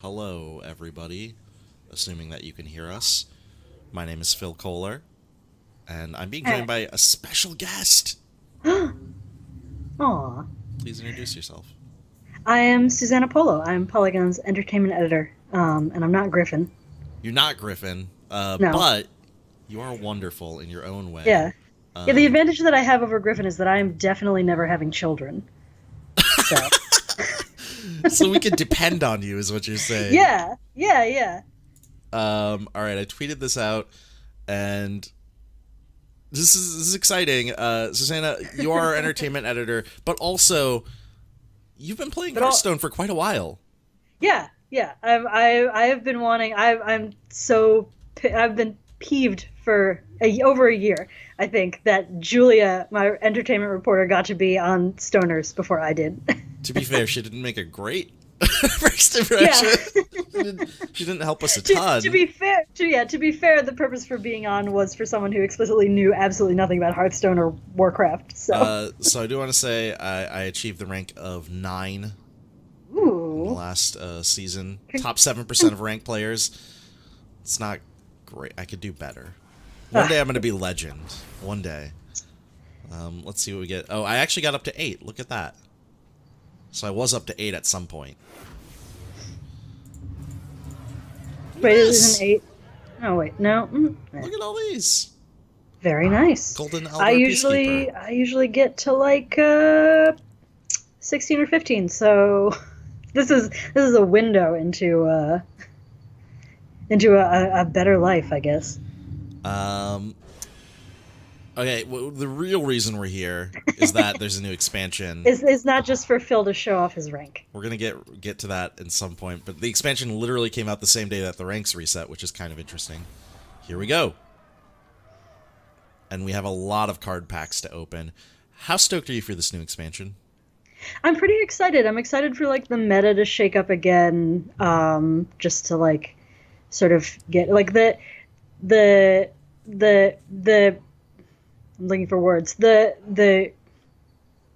Hello, everybody, assuming that you can hear us. My name is Phil Kohler, and I'm being joined Hi. by a special guest. Aw. Please introduce yourself. I am Susana Polo. I'm Polygon's entertainment editor. And I'm not Griffin. You're not Griffin, No. but you are wonderful in your own way. Yeah. Yeah, the Um, advantage that I have over Griffin is that I am definitely never having children. So. so we can depend on you, is what you're saying. Yeah. Yeah, yeah. All right, I tweeted this out, and this is exciting. Susanna, you are our entertainment editor, but also you've been playing But all Hearthstone for quite a while. yeah, yeah. I have been wanting I've been peeved for over a year, I think, that Julia, my entertainment reporter, got to be on Stoners before I did. To be fair, she didn't make a great first Yeah. impression. She didn't help us a To ton. be fair, to be fair, the purpose for being on was for someone who explicitly knew absolutely nothing about Hearthstone or Warcraft. So, So I do want to say I achieved the rank of 9 in the ooh, last season. Top 7% of ranked players. It's not great. I could do better. One ah, day I'm going to be legend. One day. Let's see what we get. Oh, I actually got up to 8. Look at that. So I was up to 8 at some point. wait, it is Yes! an eight. Oh wait, no. Look at all these. Very nice. Golden I Eldar Peacekeeper. usually I usually get to like 16 or 15. So this is a window into a better life, I guess. Um, okay, well, the real reason we're here is that there's a new expansion. It's not just for Phil to show off his rank. We're gonna get to that in some point, but the expansion literally came out the same day that the ranks reset, which is kind of interesting. Here we go. And we have a lot of card packs to open. How stoked are you for this new expansion? I'm pretty excited. I'm excited for like the meta to shake up again, just to like sort of get like the the I'm looking for words. The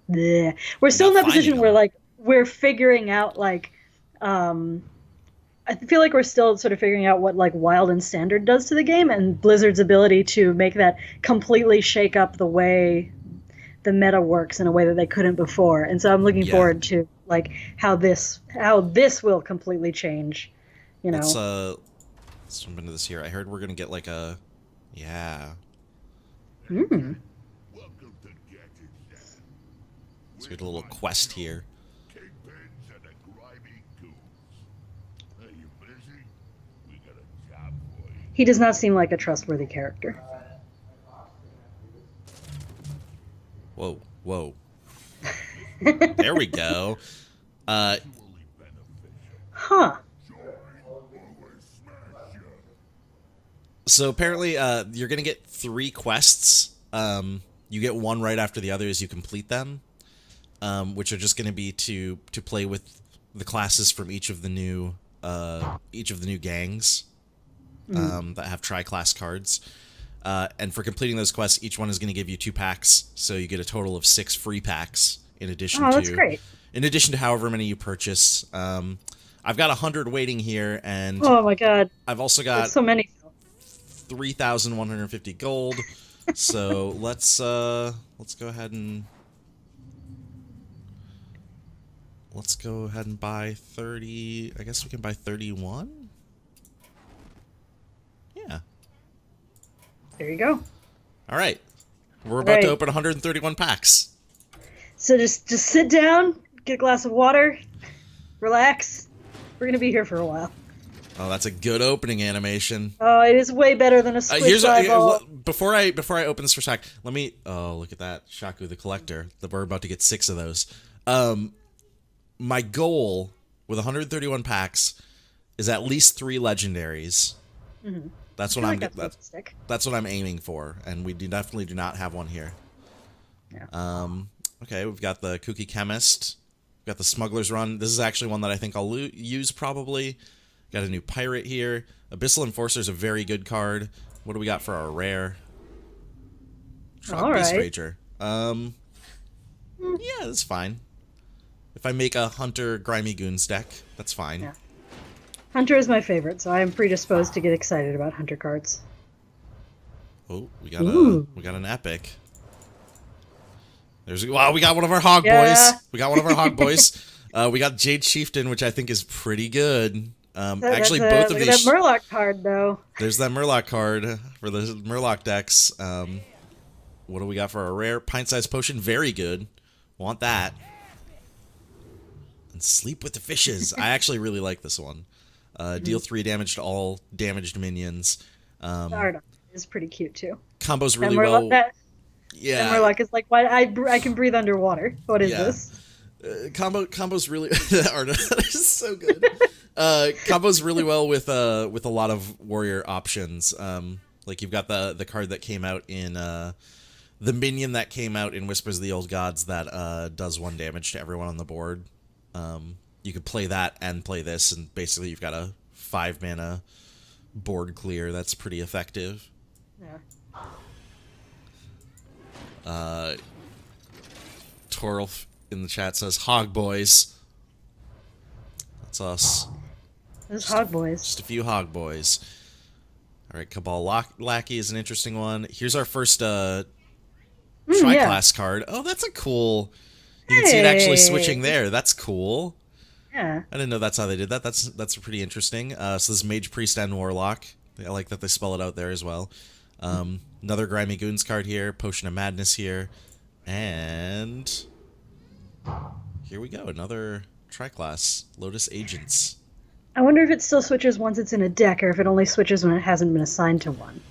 we're You're still not in that finding position where them. like we're figuring out like um I feel like we're still sort of figuring out what like wild and standard does to the game, and Blizzard's ability to make that completely shake up the way the meta works in a way that they couldn't before. And so I'm looking Yeah. forward to like how this will completely change, you Let's know. uh let's jump into this here. I heard we're gonna get like a yeah. Hmm. Welcome to Gadgetzan. Let's We're get a little hunting quest you, here. kingpins and the grimy goons. Are you busy? We got a job for you. He does not seem like a trustworthy character. Whoa, whoa. There we go. Uh Mutually beneficial. Huh. Join or we smash you. So apparently, you're gonna get 3 quests. You get one right after the other as you complete them, which are just gonna be to play with the classes from each of the new gangs that have tri-class cards. And for completing those quests, each one is going to give you 2 packs, so you get a total of 6 free packs Oh, that's great. in addition to however many you purchase. I've got 100 waiting here, and Oh my god. I've also That's got so many. 3,150 gold. So let's go ahead and buy 30. I guess we can buy 31. Yeah. There you go. All right. We're All about to right. open 131 packs. So just sit down, get a glass of water, relax. We're gonna be here for a while. Oh, that's a good opening animation. Oh, it is way better than a squished eyeball. Before I open this for Shaq, let me. Oh, look at that, Shaku the Collector. That we're about to get 6 of those. My goal with 131 packs is at least 3 legendaries. Mm-hmm. That's I what feel I'm like that's realistic. that's what I'm aiming for, and we definitely do not have one here. Yeah. Okay, we've got the Kooky Chemist. We've got the Smuggler's Run. This is actually one that I think I'll use probably. Got a new Pirate here. Abyssal Enforcer is a very good card. What do we got for our rare? All Shrug Beast right. Rager. Yeah, that's fine. If I make a Hunter Grimy Goons deck, that's fine. Yeah. Hunter is my favorite, so I am predisposed to get excited about Hunter cards. Oh, we got Ooh. an epic. Wow, we got one of our hog Yeah. boys. We got one of our hog boys. We got Jade Chieftain, which I think is pretty good. Actually, both of look at these. that Murloc card, though. There's that Murloc card for the Murloc decks. What do we got for a rare? Pint-sized potion, very good. Want that. And Sleep with the Fishes. I actually really like this one. Deal 3 damage to all damaged minions. The art is pretty cute, too. Combos really Murloc, well. Yeah. And Murloc is like, why I can breathe underwater. What is this? Combos really the art is so good. Combos really well with a lot of warrior options. Like you've got the card that came out in the minion that came out in Whispers of the Old Gods that does 1 damage to everyone on the board. You could play that and play this, and basically you've got a 5 mana board clear. That's pretty effective. Yeah. Torlf in the chat says, Hog Boys. That's us. Those Hog Boys. Just a few Hog Boys. Alright, Cabal Lackey is an interesting one. Here's our first Tri-Class card. Oh, that's a cool... You can see it actually switching there. That's cool. Yeah. I didn't know that's how they did that. That's pretty interesting. So this is Mage, Priest, and Warlock. I like that they spell it out there as well. Another Grimy Goons card here. Potion of Madness here. And... here we go. Another Tri-Class. Lotus Agents. I wonder if it still switches once it's in a deck, or if it only switches when it hasn't been assigned to one.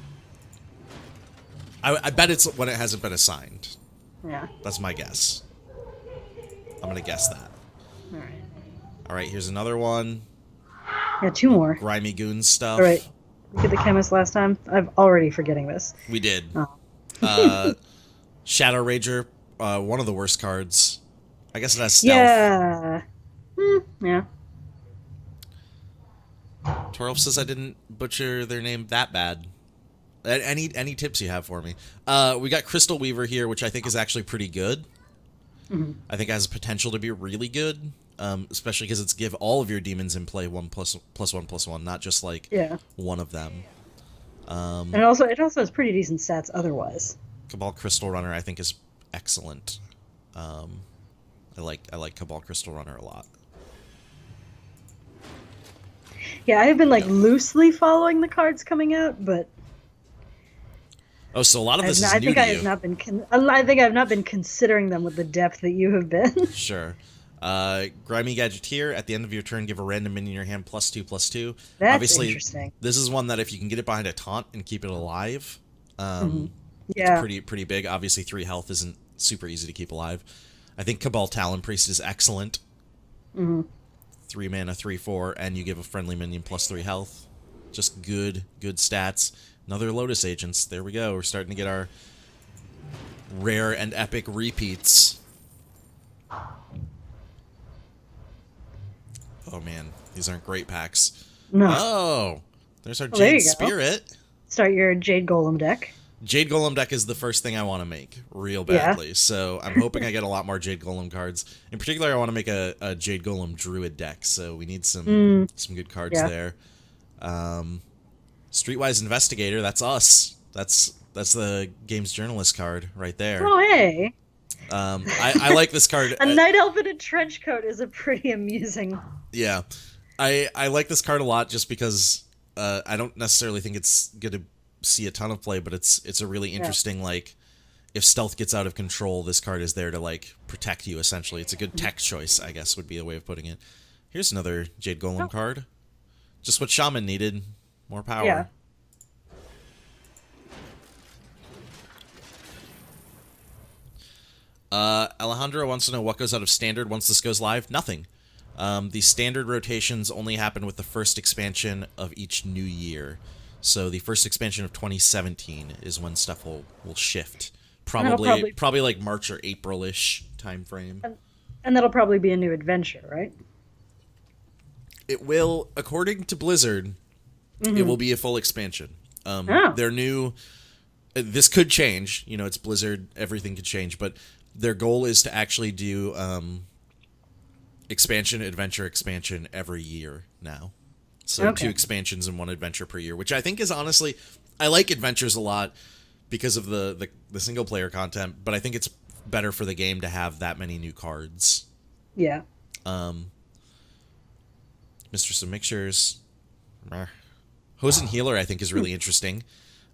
I bet it's when it hasn't been assigned. Yeah. That's my guess. I'm going to guess that. Alright. Alright, here's another one. Yeah, 2 more. Grimy Goons stuff. Alright. Look at the chemist last time. I'm already forgetting this. We did. Oh. Shadow Rager, one of the worst cards. I guess it has stealth. Yeah. Yeah. Torlf says I didn't butcher their name that bad. Any tips you have for me? We got Crystal Weaver here, which I think is actually pretty good. I think it has potential to be really good, especially because it's give all of your demons in play 1+1/+1, not just like one of them. And it also has pretty decent stats otherwise. Cabal Crystal Runner I think is excellent. I like Cabal Crystal Runner a lot. Yeah, I have been like loosely following the cards coming out, but oh, so a lot of this is I new think to I you. have not been. I think I've not been considering them with the depth that you have been. Sure. Grimy Gadgeteer, at the end of your turn, give a random minion in your hand +2/+2. That's Obviously, interesting. this is one that if you can get it behind a taunt and keep it alive, Yeah. it's pretty big. Obviously, 3 health isn't super easy to keep alive. I think Cabal Talon Priest is excellent. 3 mana, 3/4, and you give a friendly minion +3 health. Just good stats. Another Lotus Agents. There we go. We're starting to get our rare and epic repeats. Oh man, these aren't great packs. No. Oh, there's our Well, there Jade you go. Spirit. Start your Jade Golem deck. Jade Golem deck is the first thing I want to make real badly. So I'm hoping I get a lot more Jade Golem cards. In particular, I want to make a Jade Golem Druid deck. So we need some good cards there. Streetwise Investigator, that's us. That's the game's journalist card right there. Oh, hey. I like this card. A Night Elf in a trench coat is a pretty amusing. Yeah. I like this card a lot just because I don't necessarily think it's going to see a ton of play, but it's a really interesting, like, if stealth gets out of control, this card is there to, like, protect you, essentially. It's a good tech choice, I guess, would be a way of putting it. Here's another Jade Golem card. Just what Shaman needed. More power. Yeah. Alejandro wants to know what goes out of Standard once this goes live. Nothing. The Standard rotations only happen with the first expansion of each new year. So the first expansion of 2017 is when stuff will shift. Probably like March or April-ish time frame. And that'll probably be a new adventure, right? It will, according to Blizzard, it will be a full expansion. Their new... This could change. You know, it's Blizzard. Everything could change. But their goal is to actually do expansion, adventure, expansion every year now. So Okay. 2 expansions and 1 adventure per year, which I think is honestly, I like adventures a lot because of the single player content, but I think it's better for the game to have that many new cards. Yeah. Mistress of Mixtures. Hosen Healer I think is really interesting.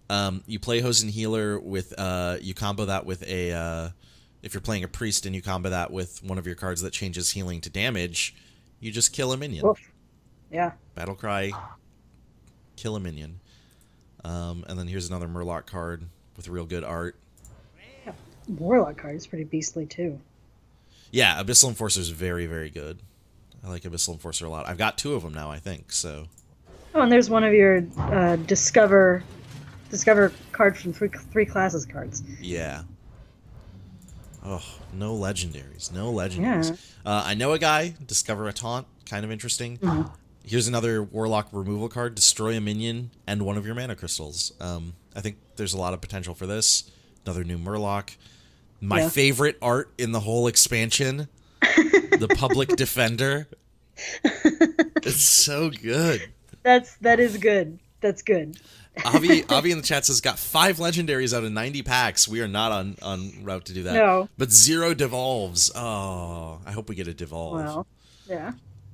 You play Hosen Healer with you combo that with a if you're playing a priest and you combo that with one of your cards that changes healing to damage, you just kill a minion. Oof. Yeah. Battlecry, kill a minion. And then here's another Murloc card with real good art. Warlock card is pretty beastly too. Yeah, Abyssal Enforcer is very, very good. I like Abyssal Enforcer a lot. I've got 2 of them now, I think, so... Oh, and there's one of your discover card from three classes cards. Yeah. Oh, no legendaries. No legendaries. Yeah. I know a guy, Discover a Taunt, kind of interesting. Mm-hmm. Here's another Warlock removal card, destroy a minion and one of your mana crystals. I think there's a lot of potential for this. Another new Murloc. My favorite art in the whole expansion, the Public Defender. It's so good. That is good. That's good. Avi in the chat says, got 5 legendaries out of 90 packs. We are not on route to do that. No. But 0 devolves. Oh, I hope we get a devolve. Well, yeah.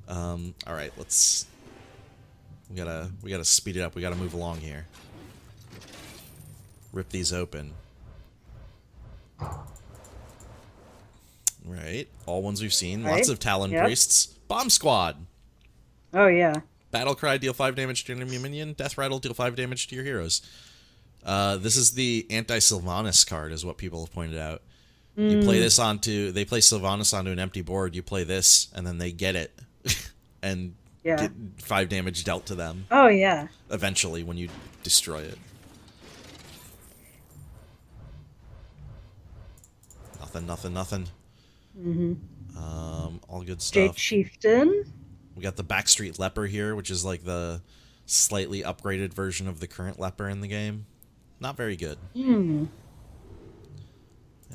All right, let's... We gotta speed it up. We gotta move along here. Rip these open. Right. All ones we've seen. Right. Lots of Talon Priests. Bomb Squad. Oh yeah. Battlecry, deal 5 damage to your enemy minion. Death Rattle, deal 5 damage to your heroes. This is the anti-Sylvanas card, is what people have pointed out. You play this onto... They play Sylvanas onto an empty board. You play this, and then they get it. And get 5 damage dealt to them. Oh yeah. Eventually, when you destroy it. Nothing. All good stuff. Jade Chieftain. We got the Backstreet Leper here, which is like the slightly upgraded version of the current Leper in the game. Not very good. And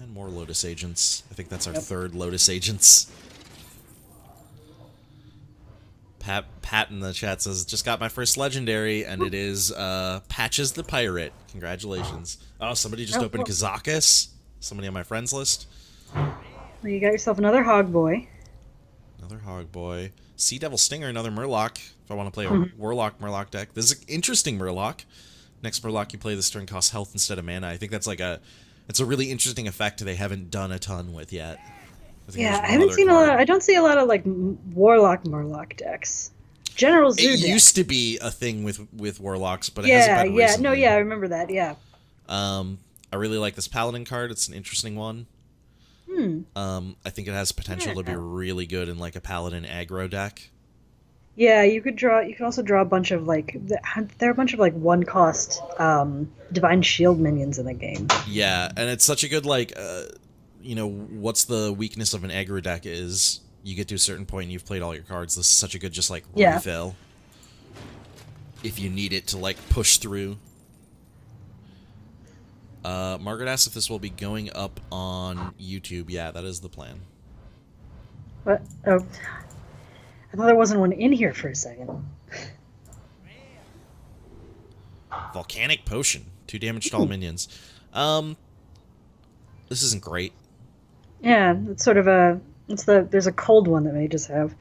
more Lotus Agents. I think that's our 3rd Lotus Agents. Pat in the chat says, just got my first legendary, and it is Patches the Pirate. Congratulations. Oh, somebody just opened Kazakus. Somebody on my friends list. Well, you got yourself another Hog Boy. Another Hog Boy. Sea Devil Stinger, another Murloc. If I want to play a Warlock Murloc deck. This is an interesting Murloc. Next Murloc you play this turn costs health instead of mana. I think that's like it's a really interesting effect they haven't done a ton with yet. I haven't seen a lot. I don't see a lot of like Warlock Murloc decks. General Zoo It deck. used to be a thing with Warlocks, but it hasn't been recently. I remember that. Yeah. I really like this Paladin card. It's an interesting one. I think it has potential to be really good in like a Paladin aggro deck. Yeah, you could also draw a bunch of like there are a bunch of like 1-cost Divine Shield minions in the game. Yeah, and it's such a good like what's the weakness of an aggro deck is you get to a certain point and you've played all your cards. This is such a good just like refill. If you need it to like push through. Margaret asks if this will be going up on YouTube. Yeah, that is the plan. What? Oh, I thought there wasn't one in here for a second. Volcanic Potion. 2 damage to all minions. This isn't great. Yeah, it's sort of there's a cold one that mages have.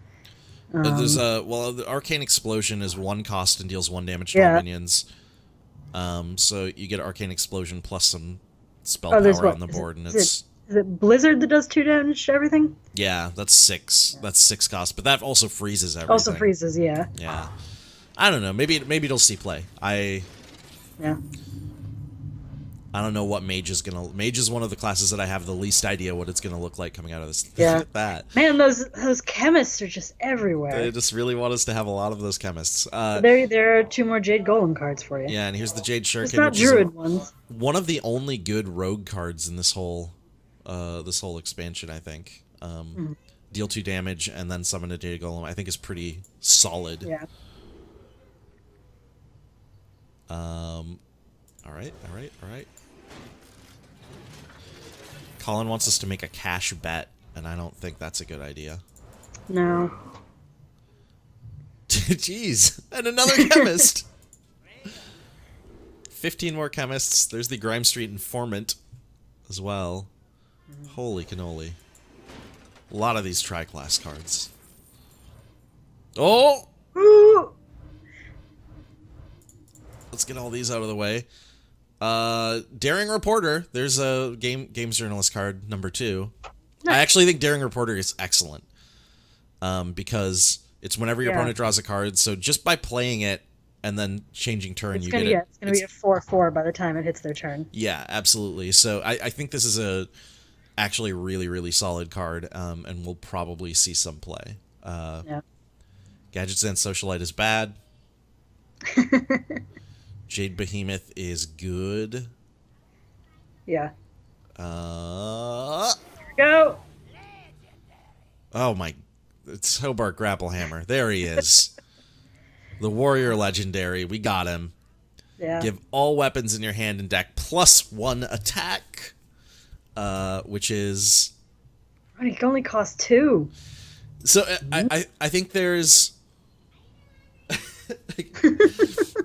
There's the Arcane Explosion is 1 cost and deals 1 damage to all minions. So you get Arcane Explosion plus some spell power on the board, and it's... Is it Blizzard that does 2 damage to everything? Yeah, that's 6. Yeah. That's 6 cost, but that also freezes everything. Also freezes, yeah. Yeah. I don't know. Maybe it'll see play. I don't know what Mage is gonna... Mage is one of the classes that I have the least idea what it's gonna look like coming out of this. Yeah. Look at that. Man, those chemists are just everywhere. They just really want us to have a lot of those chemists. There are 2 more Jade Golem cards for you. Yeah, and here's the Jade Shuriken. It's not Druid ones. One of the only good rogue cards in this whole expansion, I think. Deal 2 damage and then summon a Jade Golem, I think is pretty solid. Yeah. All right. Colin wants us to make a cash bet, and I don't think that's a good idea. No. Jeez, and another chemist. 15 more chemists. There's the Grime Street Informant as well. Holy cannoli. A lot of these tri-class cards. Oh! Ooh. Let's get all these out of the way. Daring Reporter. There's a games journalist card, number 2. Nice. I actually think Daring Reporter is excellent. Because it's whenever your opponent draws a card, so just by playing it and then changing turn, It's you gonna, get it. It's going to be a 4/4 by the time it hits their turn. Yeah, absolutely. So I think this is a actually really, really solid card, and we'll probably see some play. Yeah. Gadgetzan Socialite is bad. Jade Behemoth is good. Yeah. Uh, Go. oh my, it's Hobart Grapplehammer. There he is. The Warrior Legendary. We got him. Yeah. Give all weapons in your hand and deck +1 attack, which is... Oh, he can only cost 2. So I think there's...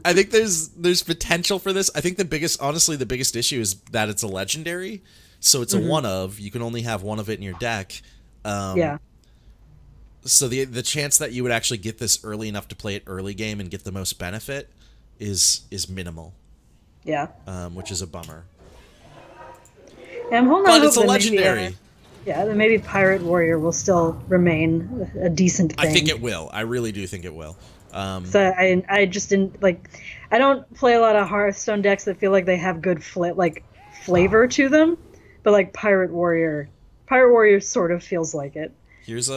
I think there's potential for this. I think honestly, the biggest issue is that it's a legendary, so it's a one of. You can only have one of it in your deck. Yeah. So the chance that you would actually get this early enough to play it early game and get the most benefit is minimal. Yeah. Which is a bummer. Yeah, I'm holding But out it's a hope that legendary. then maybe Pirate Warrior will still remain a decent thing. I think it will. I really do think it will. So I just didn't like. I don't play a lot of Hearthstone decks that feel like they have good flavor to them, but like Pirate Warrior sort of feels like it. Here's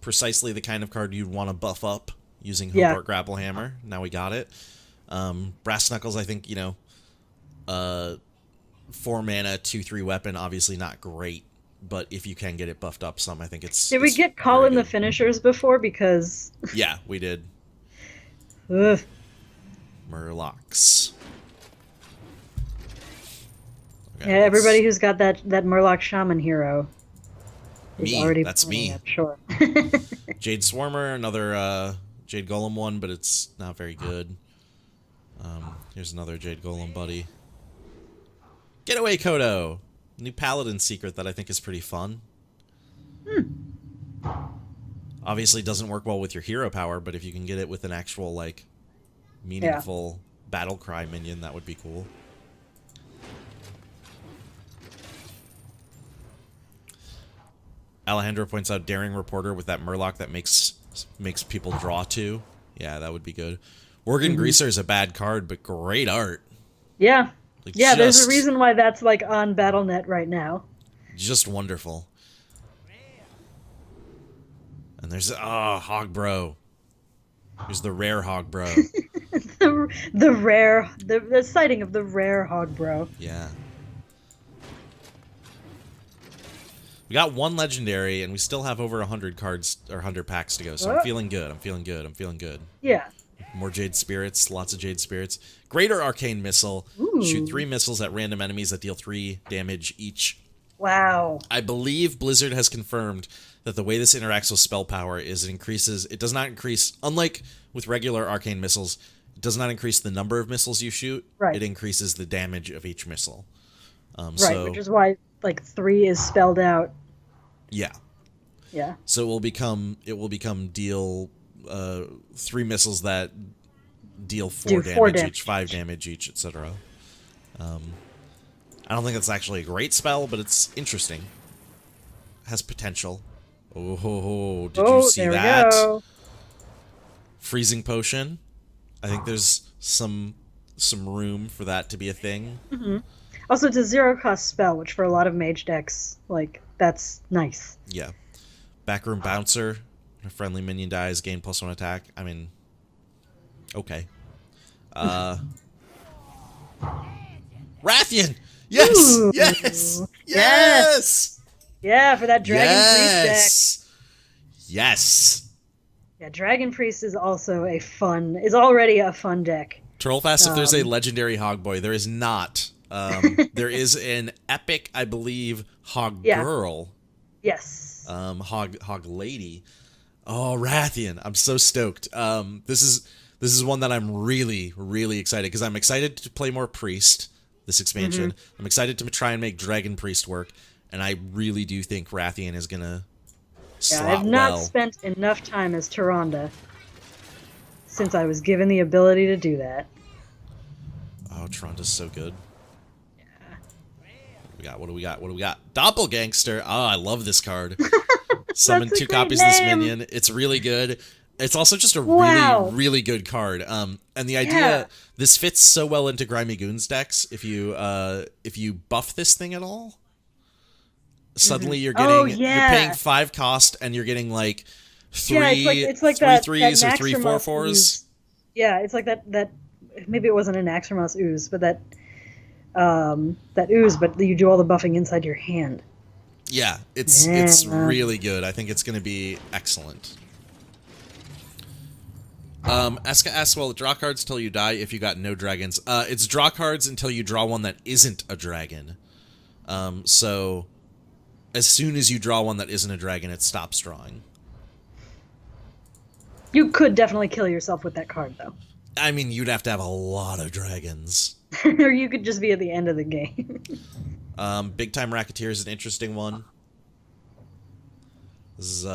precisely the kind of card you'd want to buff up using Hobart Grapplehammer. Now we got it. Brass Knuckles, I think, 4 mana, 2/3 weapon, obviously not great, but if you can get it buffed up some, I think it's... Did we get Call in the finishers before? Because... Yeah, we did. Ugh. Murlocs. Okay, Yeah, everybody who's got that Murloc Shaman hero is already that's me. It, sure. Jade Swarmer, another Jade Golem one, but it's not very good. Here's another Jade Golem buddy. Get away, Kodo! New Paladin secret that I think is pretty fun. Obviously doesn't work well with your hero power, but if you can get it with an actual, meaningful battle cry minion, that would be cool. Alejandro points out Daring Reporter with that Murloc that makes people draw too. Yeah, that would be good. Organ Greaser is a bad card, but great art. Yeah. There's a reason why that's on BattleNet right now. Just wonderful. And there's Hog Bro. Here's the rare Hog Bro. the sighting of the rare Hog Bro. Yeah. We got one legendary, and we still have over 100 cards or 100 packs to go. So I'm feeling good. I'm feeling good. Yeah. More Jade Spirits, lots of Jade Spirits. Greater Arcane Missile. Ooh. Shoot 3 missiles at random enemies that deal 3 damage each. Wow. I believe Blizzard has confirmed that the way this interacts with spell power is it does not increase, unlike with regular Arcane Missiles, it does not increase the number of missiles you shoot. Right. It increases the damage of each missile. Which is why 3 is spelled out. Yeah. Yeah. So it will become deal 3 missiles that deal 4 damage each, 5 damage each, etc. I don't think that's actually a great spell, but it's interesting. Has potential. Oh, did you see that? Go. Freezing Potion. I think there's some room for that to be a thing. Mm-hmm. Also, it's a 0-cost spell, which for a lot of mage decks, that's nice. Yeah. Backroom Bouncer. A friendly minion dies, gain +1 attack. I mean, okay. Rathian! Yes! Ooh. Yes! Yeah, for that Dragon Priest deck. Yes! Yeah, Dragon Priest is already a fun deck. Trollfast, if there's a legendary Hogboy, there is not. There is an epic, I believe, Hog Girl. Yes. Hog Lady. Oh, Rathian. I'm so stoked. This is one that I'm really, really excited because I'm excited to play more Priest this expansion. I'm excited to try and make Dragon Priest work, and I really do think Rathian is gonna slot I've not well. spent enough time as Tyrande since I was given the ability to do that. Oh, Tronda's so good. What do we got? What do we got? Doppelgangster. Oh, I love this card. Summon That's a 2 great copies of this name. minion. It's really good. It's also just a Wow. really, really good card. And the idea, this fits so well into Grimy Goons decks. If you buff this thing at all, suddenly you're getting you're paying 5 cost and you're getting like 3 it's like three that, threes that or 3 Naxxramas 4/4s. ooze. Yeah, it's like that maybe it wasn't an Naxxramas ooze, but that ooze, but you do all the buffing inside your hand. Yeah, it's really good. I think it's going to be excellent. Eska asks, well, draw cards till you die if you got no dragons. It's draw cards until you draw one that isn't a dragon. So as soon as you draw one that isn't a dragon, it stops drawing. You could definitely kill yourself with that card, though. I mean, you'd have to have a lot of dragons. Or you could just be at the end of the game. Big Time Racketeer is an interesting one. This is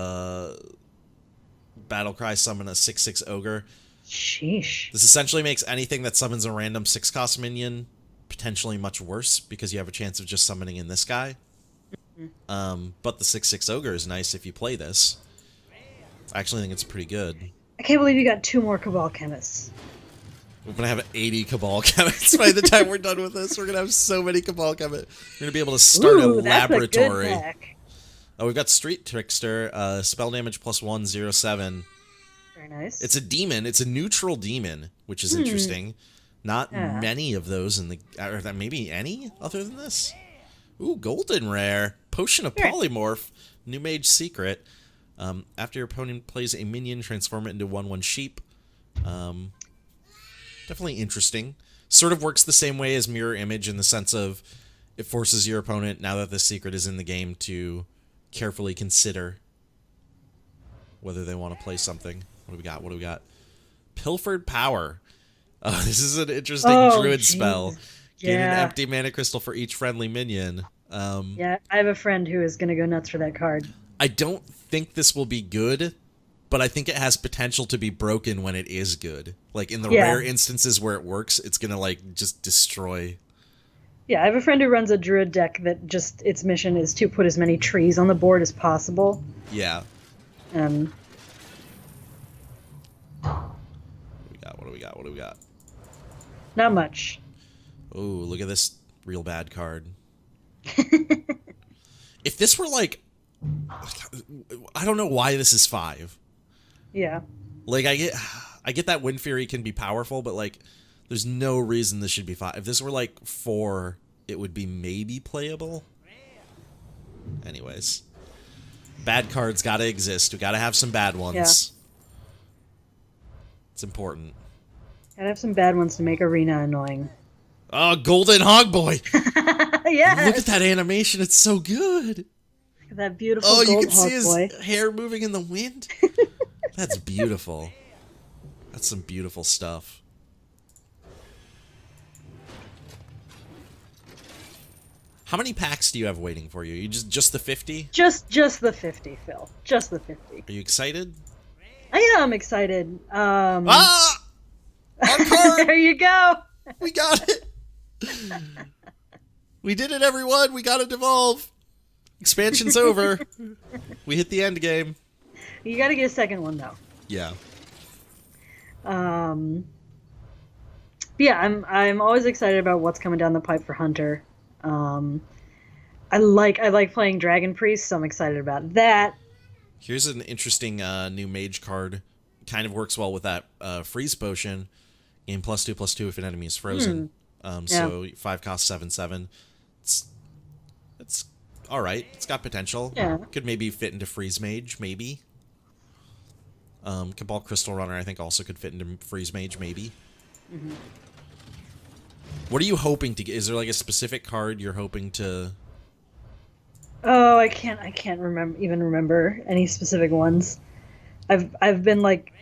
Battlecry summon a 6/6 ogre. Sheesh. This essentially makes anything that summons a random 6-cost minion potentially much worse because you have a chance of just summoning in this guy. But the 6/6 ogre is nice if you play this. I actually think it's pretty good. I can't believe you got 2 more Cabal Chemists. We're gonna have 80 Cabal Chemists by the time we're done with this. We're gonna have so many Cabal Chemists. We're gonna be able to start a laboratory. That's a good pack. Oh, we've got Street Trickster, spell damage +1, 0/7. Very nice. It's a demon. It's a neutral demon, which is interesting. Not many of those in the... Or maybe any other than this? Ooh, golden rare. Potion of Polymorph. New Mage Secret. After your opponent plays a minion, transform it into 1/1 sheep. Definitely interesting. Sort of works the same way as Mirror Image in the sense of it forces your opponent, now that the secret is in the game, to carefully consider whether they want to play something. What do we got? What do we got? Pilfered Power. Oh, this is an interesting druid spell. Gain an empty mana crystal for each friendly minion. Yeah, I have a friend who is going to go nuts for that card. I don't think this will be good, but I think it has potential to be broken when it is good. Like, in the rare instances where it works, it's going to, like, just destroy. Yeah, I have a friend who runs a druid deck that just, its mission is to put as many trees on the board as possible. Yeah. What do we got? What do we got? What do we got? Not much. Oh, look at this real bad card. If this were, like... I don't know why this is 5. Yeah. Like, I get that Wind Fury can be powerful, but, like, there's no reason this should be 5. If this were, like, 4, it would be maybe playable. Anyways. Bad cards gotta exist. We gotta have some bad ones. Yeah. It's important. Gotta have some bad ones to make Arena annoying. Oh, Golden Hog Boy! Yeah. Look at that animation. It's so good. Look at that beautiful gold hog boy. You can see his hair moving in the wind. That's beautiful. That's some beautiful stuff. How many packs do you have waiting for you? You just the 50? Just the 50, Phil. Just the 50. Are you excited? I am excited. Our card! There you go. We got it. We did it, everyone. We got to devolve. Expansion's over. We hit the end game. You got to get a second one though. Yeah. Yeah, I'm always excited about what's coming down the pipe for Hunter. I like playing Dragon Priest, so I'm excited about that. Here's an interesting new mage card. Kind of works well with that freeze potion. Gain +2/+2 if an enemy is frozen. So 5 cost 7/7. It's all right. It's got potential. Yeah. Could maybe fit into freeze mage, maybe. Cabal Crystal Runner, I think, also could fit into freeze mage, maybe. Mm-hmm. What are you hoping to get? Is there like a specific card you're hoping to? Oh, I can't remember any specific ones. I've been like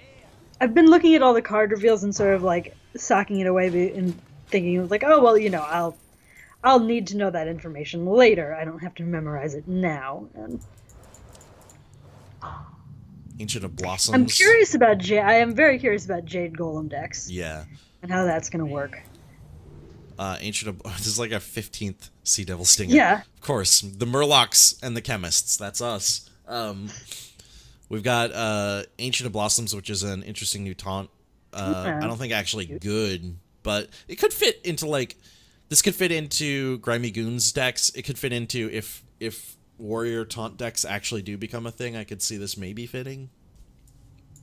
I've been looking at all the card reveals and sort of like socking it away and thinking like, oh well, I'll need to know that information later. I don't have to memorize it now. And Ancient of Blossoms. I'm curious about I am very curious about Jade Golem decks. Yeah. And how that's gonna work. Ancient of this is like a 15th Sea Devil Stinger. Yeah. Of course, the Murlocs and the Chemists. That's us. We've got Ancient of Blossoms, which is an interesting new taunt. I don't think actually good, but it could fit into like this could fit into Grimy Goons decks. It could fit into if Warrior taunt decks actually do become a thing. I could see this maybe fitting.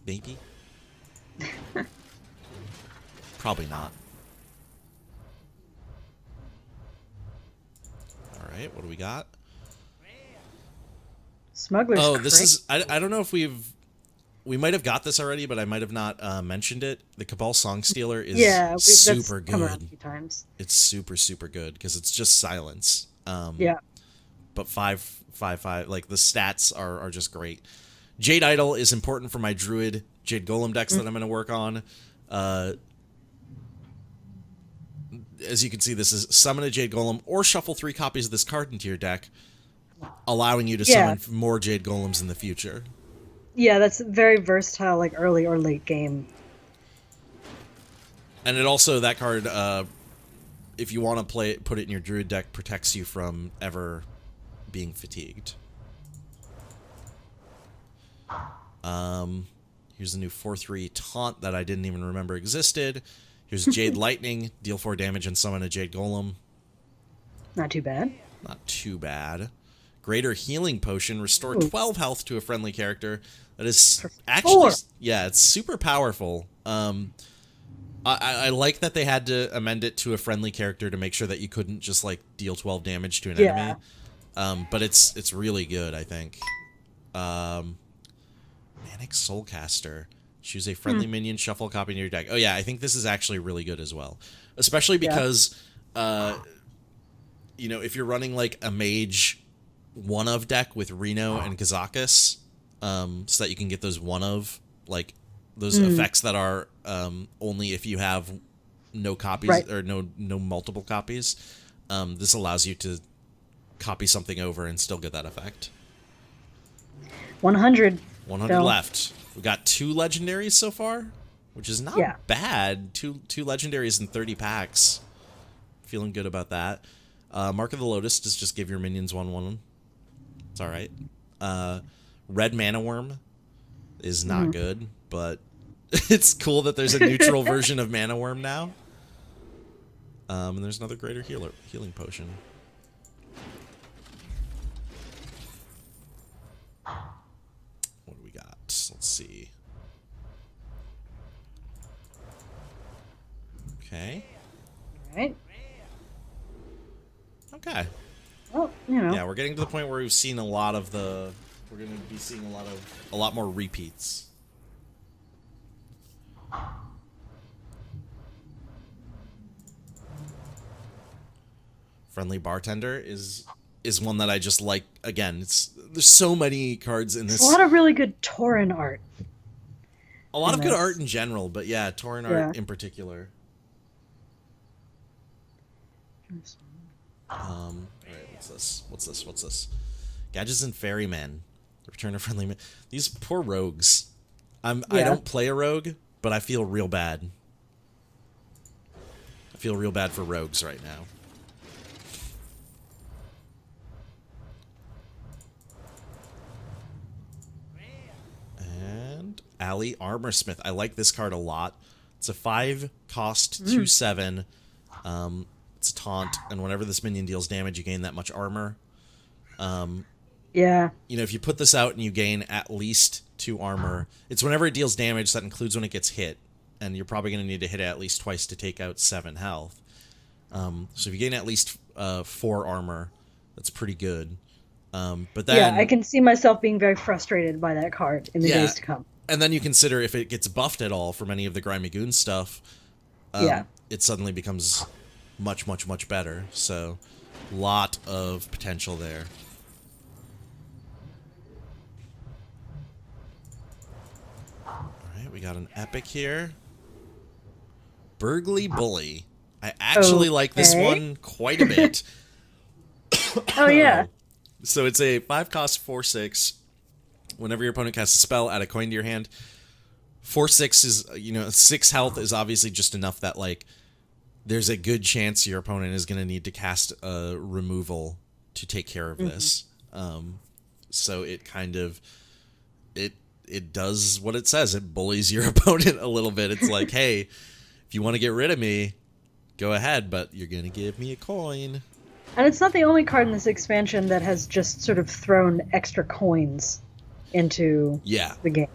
Maybe. Probably not. All right, what do we got? Smuggler's Oh, this Crate. is I don't know if we might have got this already, but I might have not mentioned it. The Cabal Song Stealer is super that's come around a good. few times. It's super good because it's just silence. Yeah. But 5/5/5, like the stats are just great. Jade Idol is important for my Druid Jade Golem decks that I'm going to work on. As you can see, this is summon a Jade Golem or shuffle 3 copies of this card into your deck, allowing you to summon more Jade Golems in the future. Yeah, that's very versatile, like early or late game. And it also, that card, if you want to play it, put it in your Druid deck, protects you from ever being fatigued. Here's a new 4/3 taunt that I didn't even remember existed. Here's Jade Lightning, deal 4 damage and summon a Jade Golem. Not too bad. Not too bad. Greater Healing Potion, restore 12 health to a friendly character. That is actually, yeah, it's super powerful. I like that they had to amend it to a friendly character to make sure that you couldn't just like deal 12 damage to an enemy. But it's really good, I think. Manic Soulcaster. Choose a friendly minion, shuffle a copy in your deck. Oh yeah, I think this is actually really good as well. Especially because, you know, if you're running like a mage one-of deck with Reno and Kazakus, so that you can get those one-of, like, those effects that are only if you have no copies or no multiple copies. This allows you to copy something over and still get that effect. 100. 100 left. We got 2 legendaries so far, which is not bad. Two legendaries in 30 packs. Feeling good about that. Mark of the Lotus does just give your minions 1/1. It's all right. Red Mana Worm is not good, but it's cool that there's a neutral version of Mana Worm now. And there's another Greater Healing Potion. What do we got? Let's see. Okay. All right. Okay. Well, you know. Yeah, we're getting to the point where we've seen a lot of the. We're going to be seeing a lot more repeats. Friendly Bartender is one that I just like. Again, there's so many cards in this. There's a lot of really good Tauren art. A lot of good art in general, but yeah, Tauren art in particular. All right, what's this? Gadgetzan Ferryman. The Return of Friendly Man. These poor rogues. I don't play a rogue, but I feel real bad. I feel real bad for rogues right now. And Ali Armorsmith. I like this card a lot. It's a 5-cost 2/7. It's a taunt, and whenever this minion deals damage, you gain that much armor. Yeah. You know, if you put this out and you gain at least 2 armor, it's whenever it deals damage, that includes when it gets hit, and you're probably going to need to hit it at least twice to take out 7 health. So if you gain at least 4 armor, that's pretty good. But then, yeah, I can see myself being very frustrated by that card in the days to come. And then you consider if it gets buffed at all from any of the Grimy Goon stuff, it suddenly becomes much better. So, lot of potential there. we got an epic here. Burgly Bully. I actually like this one quite a bit. Oh, yeah. So it's a 5-cost 4/6. Whenever your opponent casts a spell, add a coin to your hand. 4/6 is, 6 health is obviously just enough that, like, there's a good chance your opponent is going to need to cast a removal to take care of this. So it kind of, it does what it says. It bullies your opponent a little bit. It's like, hey, if you want to get rid of me, go ahead, but you're going to give me a coin. And it's not the only card in this expansion that has just sort of thrown extra coins into the game.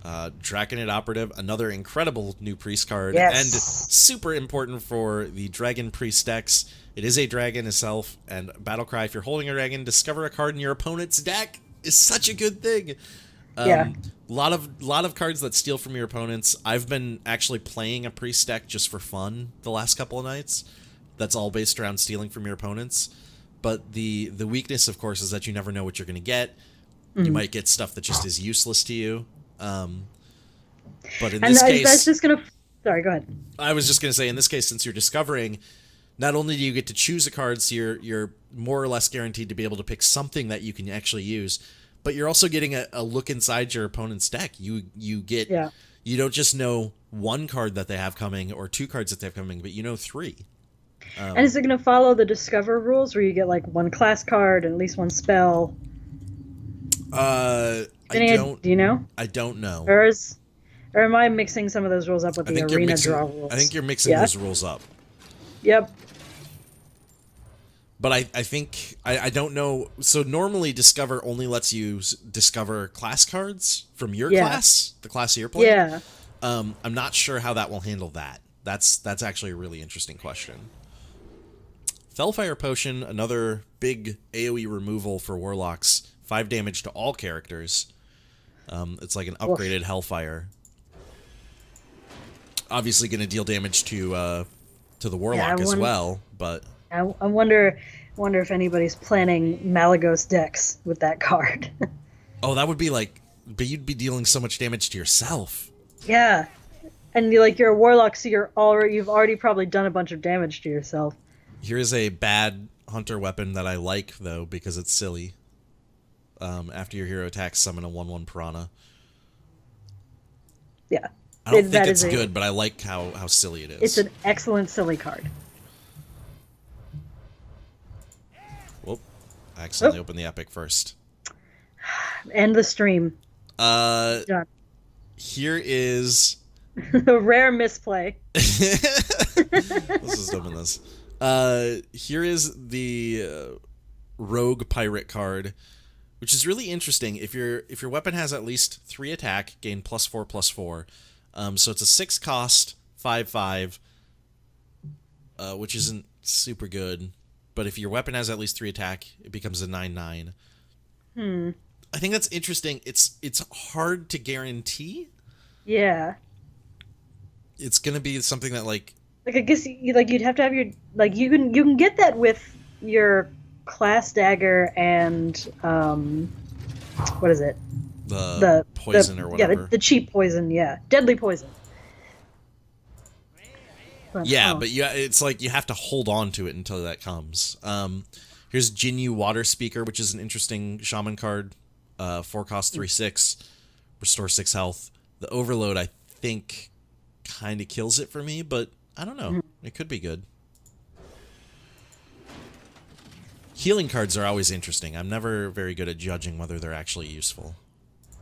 Draconid Operative, another incredible new priest card, Yes. and super important for the Dragon Priest decks. It is a dragon itself, and Battlecry, if you're holding a dragon, discover a card in your opponent's deck is such a good thing. Yeah. lot of cards that steal from your opponents. I've been actually playing a priest deck just for fun the last couple of nights. That's all based around stealing from your opponents. But the weakness, of course, is that you never know what you're going to get. You might get stuff that just is useless to you. But in this case, that's just gonna. Sorry, go ahead. I was just going to say, in this case, since you're discovering, not only do you get to choose a card, so you're more or less guaranteed to be able to pick something that you can actually use, but you're also getting a look inside your opponent's deck. You get you don't just know one card that they have coming or 2 cards that they have coming, but you know 3. And is it going to follow the Discover rules where you get like 1 class card and at least 1 spell? Do you know? I don't know. Or am I mixing some of those rules up with the arena draw rules? I think you're mixing those rules up. Yep. But I think I don't know. So normally Discover only lets you discover class cards from your class, the class you're playing. Yeah. I'm not sure how that will handle that. That's actually a really interesting question. Fellfire Potion, another big AoE removal for Warlocks. 5 damage to all characters. It's like an upgraded Hellfire. Obviously going to deal damage to the Warlock as well, but I wonder if anybody's planning Malagos decks with that card. Oh, that would be like, but you'd be dealing so much damage to yourself. Yeah, and you're a Warlock, so you've already probably done a bunch of damage to yourself. Here's a bad hunter weapon that I like though because it's silly. After your hero attacks, summon a 1/1 Piranha. Yeah. I don't think it's good, but I like how silly it is. It's an excellent silly card. Whoop. I accidentally opened the epic first. End the stream. Done. Here is... a rare misplay. This is dumb in this. Here is the Rogue Pirate card, which is really interesting. If your weapon has at least 3 attack, gain +4/+4. So it's a 6 cost 5/5, which isn't super good. But if your weapon has at least 3 attack, it becomes a 9/9. I think that's interesting. It's hard to guarantee. Yeah. It's gonna be something that like I guess you'd have to have your you can get that with your class dagger and what is it? The poison or whatever. Yeah, the cheap poison. Yeah, deadly poison. But, but it's like you have to hold on to it until that comes. Here's Jinyu Water Speaker, which is an interesting shaman card. 4 cost 3/6, restore 6 health. The Overload, I think, kind of kills it for me, but I don't know. It could be good. Healing cards are always interesting. I'm never very good at judging whether they're actually useful.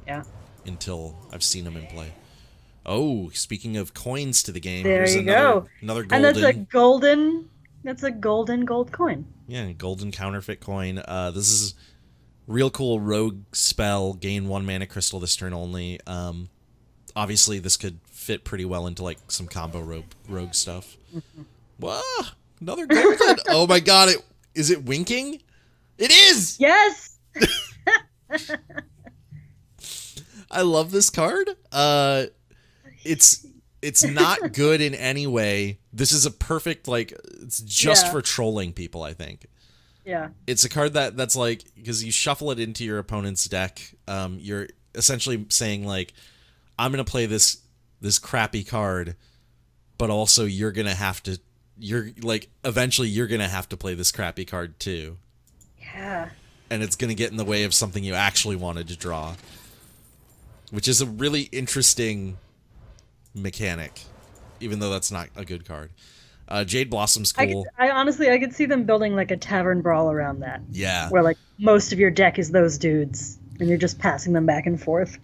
Yeah. Until I've seen them in play. Oh, speaking of coins to the game, there here's you go. Another golden. And that's a golden gold coin. Yeah, golden counterfeit coin. This is real cool rogue spell. Gain 1 mana crystal this turn only. Obviously, this could fit pretty well into like some combo rogue stuff. Wow, another golden. Oh my god! Is it winking? It is. Yes. I love this card. It's not good in any way. This is a perfect it's just for trolling people, I think. Yeah. It's a card that's like, because you shuffle it into your opponent's deck, essentially saying like, I'm gonna play this crappy card, but also eventually you're gonna have to play this crappy card too. Yeah. And it's gonna get in the way of something you actually wanted to draw, which is a really interesting mechanic, even though that's not a good card. Jade Blossom's cool. I honestly, I could see them building like a tavern brawl around that. Yeah. Where like most of your deck is those dudes, and you're just passing them back and forth.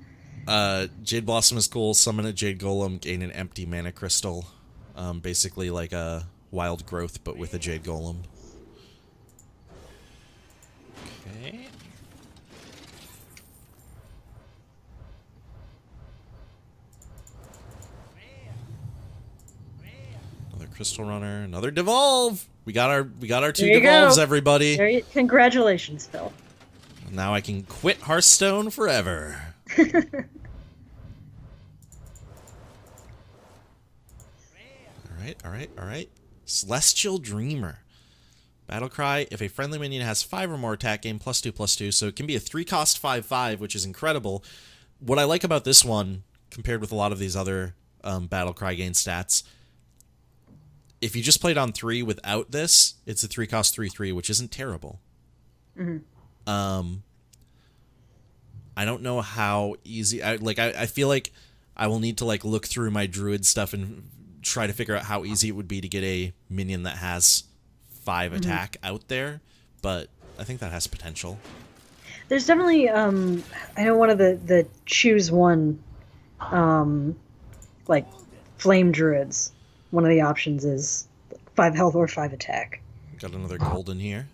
Jade Blossom is cool. Summon a Jade Golem, gain an empty mana crystal. Basically like a Wild Growth, but with a Jade Golem. Okay. Another Crystal Runner, another Devolve. We got our 2 Devolves, everybody. Congratulations, Phil. Now I can quit Hearthstone forever. All right. Celestial Dreamer. Battlecry, if a friendly minion has 5 or more attack, gain +2/+2, so it can be a 3-cost 5/5, which is incredible. What I like about this one, compared with a lot of these other Battlecry gain stats, if you just played on 3 without this, it's a 3-cost 3/3, which isn't terrible. Mm-hmm. I don't know how easy... I feel like I will need to look through my Druid stuff and try to figure out how easy it would be to get a minion that has 5 attack out there, but I think that has potential. There's definitely, I know one of the choose one, flame druids. One of the options is 5 health or 5 attack. Got another golden here.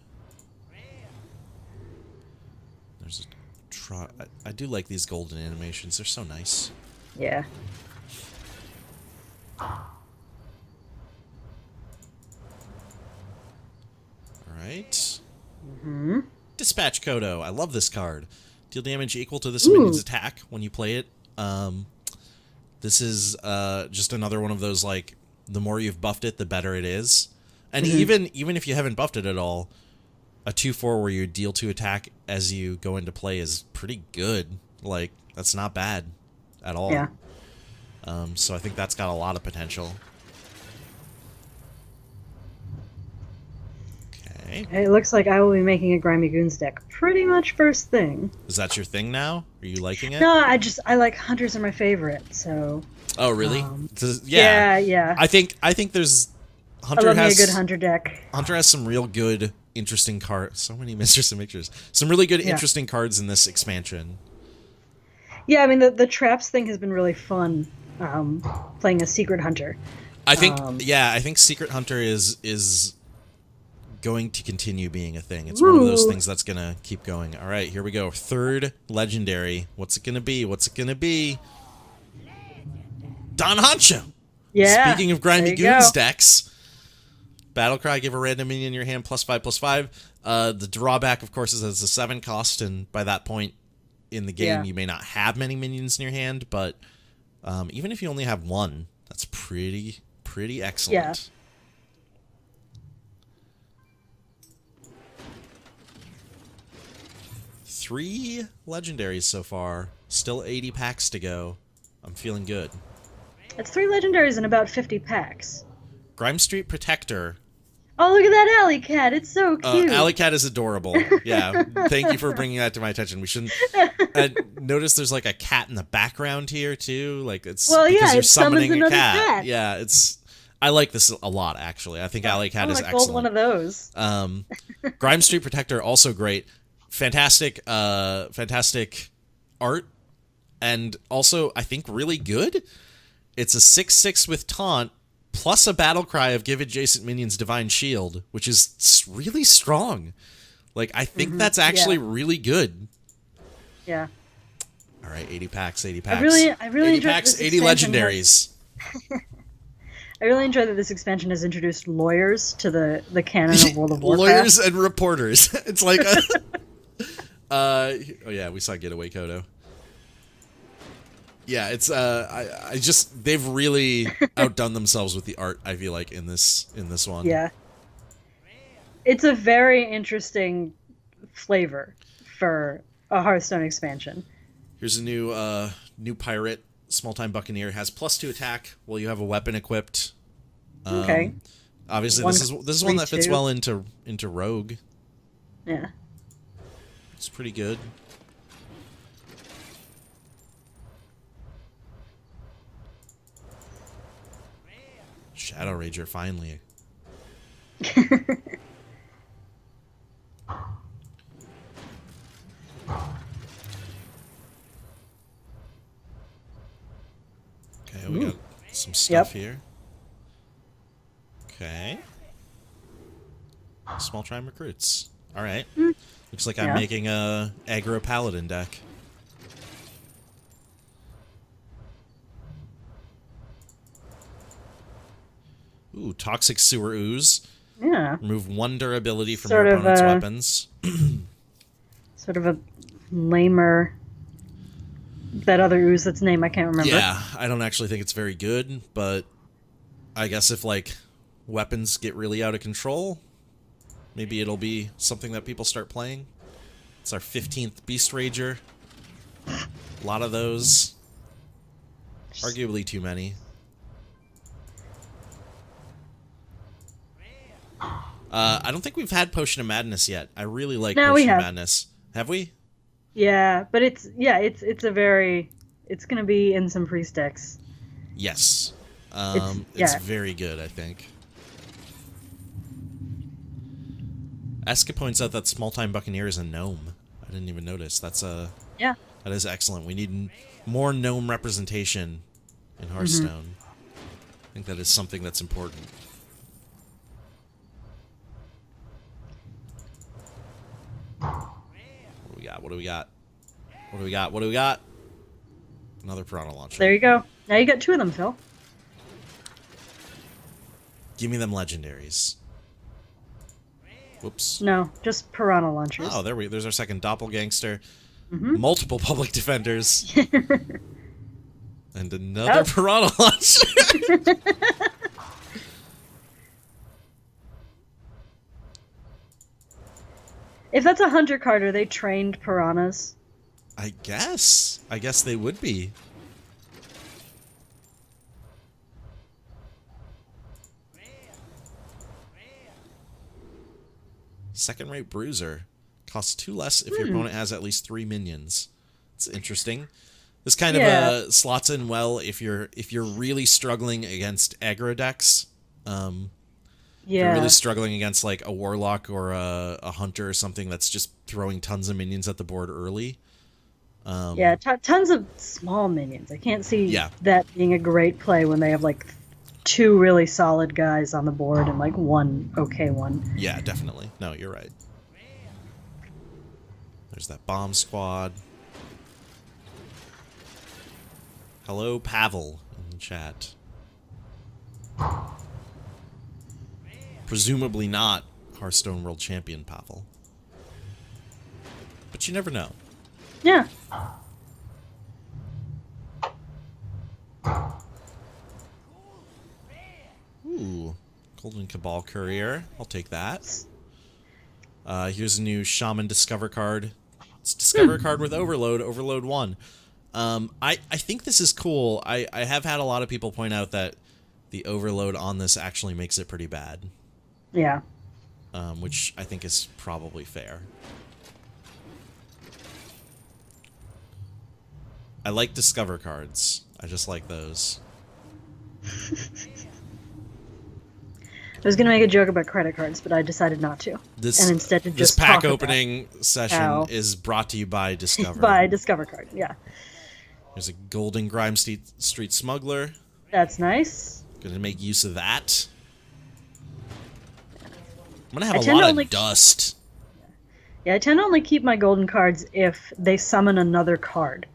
There's I do like these golden animations. They're so nice. Yeah. Alright. Mm-hmm. Dispatch Kodo. I love this card. Deal damage equal to this minion's attack when you play it. This is just another one of those, the more you've buffed it, the better it is. And even if you haven't buffed it at all, a 2/4 where you deal 2 attack as you go into play is pretty good. That's not bad at all. Yeah. So I think that's got a lot of potential. Okay. It looks like I will be making a Grimy Goons deck pretty much first thing. Is that your thing now? Are you liking it? No, I like Hunters are my favorite, so... Oh, really? Yeah. I think there's... Hunter has me a good Hunter deck. Hunter has some real good, interesting cards. So many Misters and Mixtures. Some really good, interesting cards in this expansion. Yeah, I mean, the traps thing has been really fun, playing a Secret Hunter. I think, I think Secret Hunter is going to continue being a thing. It's one of those things that's going to keep going. All right, here we go. 3rd Legendary. What's it going to be? Don Honcho! Yeah. Speaking of Grimy Goons decks, Battlecry, give a random minion in your hand +5/+5. The drawback, of course, is that it's a 7 cost, and by that point in the game, you may not have many minions in your hand, but even if you only have 1, that's pretty excellent. Yeah. Three legendaries so far. Still 80 packs to go. I'm feeling good. It's 3 legendaries in about 50 packs. Grime Street Protector. Oh, look at that alley cat. It's so cute. Alley cat is adorable. Yeah. Thank you for bringing that to my attention. We shouldn't... notice there's a cat in the background here, too. It's because you're summoning a cat. Yeah, it's... I like this a lot, actually. I think Alley Cat is excellent. One of those. Grime Street Protector, also great. Fantastic art. And also, I think, really good. It's a 6/6 with Taunt, plus a battle cry of give adjacent minions Divine Shield, which is really strong. I think that's actually really good. Yeah. All right, 80 packs. I really 80 enjoyed packs, this 80 legendaries. I really enjoy that this expansion has introduced lawyers to the canon of World of Warcraft. Lawyers and reporters. It's like a... oh yeah, we saw Getaway Kodo. Yeah, it's I just they've really outdone themselves with the art, I feel like, in this one. Yeah. It's a very interesting flavor for a Hearthstone expansion. Here's a new pirate. Small-time buccaneer has +2 attack while you have a weapon equipped. Okay. Obviously, this is one that fits well into rogue. Yeah. It's pretty good. Shadow Rager, finally. Okay, we got some stuff here. Okay. Small time recruits. All right. Looks like I'm making a aggro paladin deck. Ooh, toxic sewer ooze. Yeah. Remove 1 durability from your opponent's weapons. Sort of a lamer. That other ooze, that's name I can't remember. Yeah, I don't actually think it's very good, but I guess if like weapons get really out of control, maybe it'll be something that people start playing. It's our 15th Beast Rager. A lot of those. Arguably too many. I don't think we've had Potion of Madness yet. I really like Potion of Madness. Have we? Yeah, but it's gonna be in some priest decks. Yes. It's very good, I think. Eska points out that Small-Time Buccaneer is a gnome. I didn't even notice. That's yeah. That is excellent. We need more gnome representation in Hearthstone. I think that is something that's important. What do we got? What do we got? What do we got? What do we got? Another Piranha Launcher. There you go. Now you got 2 of them, Phil. Give me them legendaries. Whoops. No, just Piranha Launchers. Oh, there's our second Doppelgangster. Multiple public defenders. And another Piranha Launcher. If that's a hunter card, are they trained piranhas? I guess. I guess they would be. Second-rate Bruiser. Costs 2 less if your opponent has at least 3 minions. It's interesting. This kind of slots in well if you're really struggling against aggro decks. If you're really struggling against like a warlock or a hunter or something that's just throwing tons of minions at the board early. Tons of small minions. I can't see that being a great play when they have like 2 really solid guys on the board and like 1 okay one. Yeah, definitely. No, you're right. There's that bomb squad. Hello, Pavel, in the chat. Presumably not Hearthstone World Champion Pavel. But you never know. Yeah. Ooh. Golden Cabal Courier. I'll take that. Here's a new Shaman Discover card. It's Discover card with Overload. Overload 1. I think this is cool. I have had a lot of people point out that the Overload on this actually makes it pretty bad. Yeah. Which I think is probably fair. I like Discover cards. I just like those. I was going to make a joke about credit cards, but I decided not to. And instead to just this pack opening session is brought to you by Discover. By Discover card, yeah. There's a Golden Grime Street Smuggler. That's nice. Gonna make use of that. I'm gonna have a lot of dust. Yeah, I tend to only keep my golden cards if they summon another card.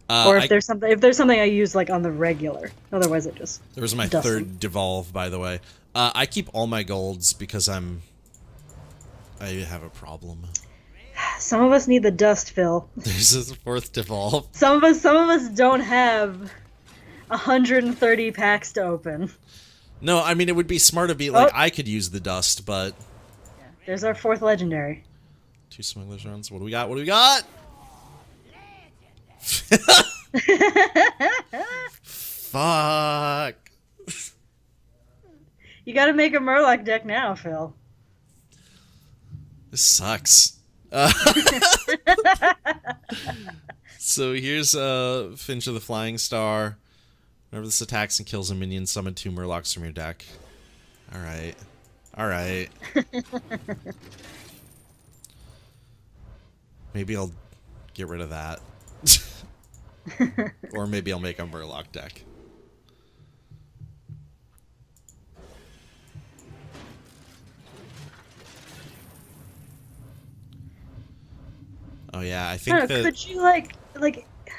Or if there's something I use like on the regular. Otherwise, it just there was my third devolve, by the way. I keep all my golds because I have a problem. Some of us need the dust, Phil. There's a 4th devolve. Some of us don't have 130 packs to open. No, I mean it would be smart to be like I could use the dust, but yeah, there's our 4th legendary. 2 smugglers runs. What do we got? What do we got? Fuck. You got to make a Murloc deck now, Phil. This sucks. So here's Finch of the Flying Star. Whenever this attacks and kills a minion, summon 2 Murlocs from your deck. Alright. Alright. Maybe I'll get rid of that. Or maybe I'll make a Murloc deck. Oh yeah, I think that... Could you I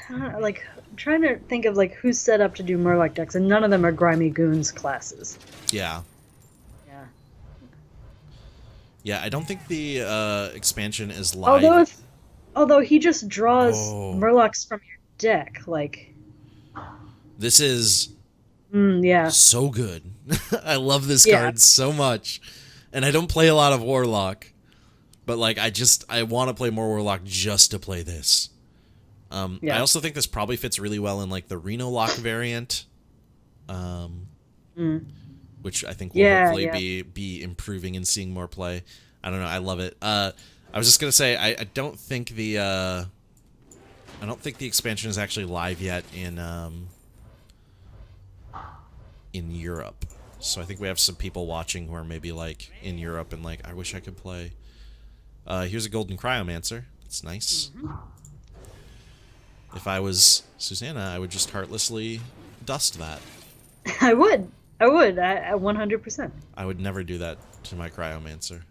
don't know, like, I'm trying to think of like who's set up to do Murloc decks, and none of them are Grimy Goons classes. Yeah. Yeah. Yeah, I don't think the expansion is live. Although he just draws Murlocs from your deck, like... This is yeah. so good. I love this card so much. And I don't play a lot of Warlock. But, like, I want to play more Warlock just to play this. I also think this probably fits really well in, like, the Reno Lock variant. Which I think will hopefully be improving and seeing more play. I don't know. I love it. I was just gonna say I don't think the expansion is actually live yet in Europe. So I think we have some people watching who are maybe like in Europe and like, I wish I could play. Here's a Golden Cryomancer. That's nice. If I was Susana, I would just heartlessly dust that. I would. I 100%. I would never do that to my Cryomancer.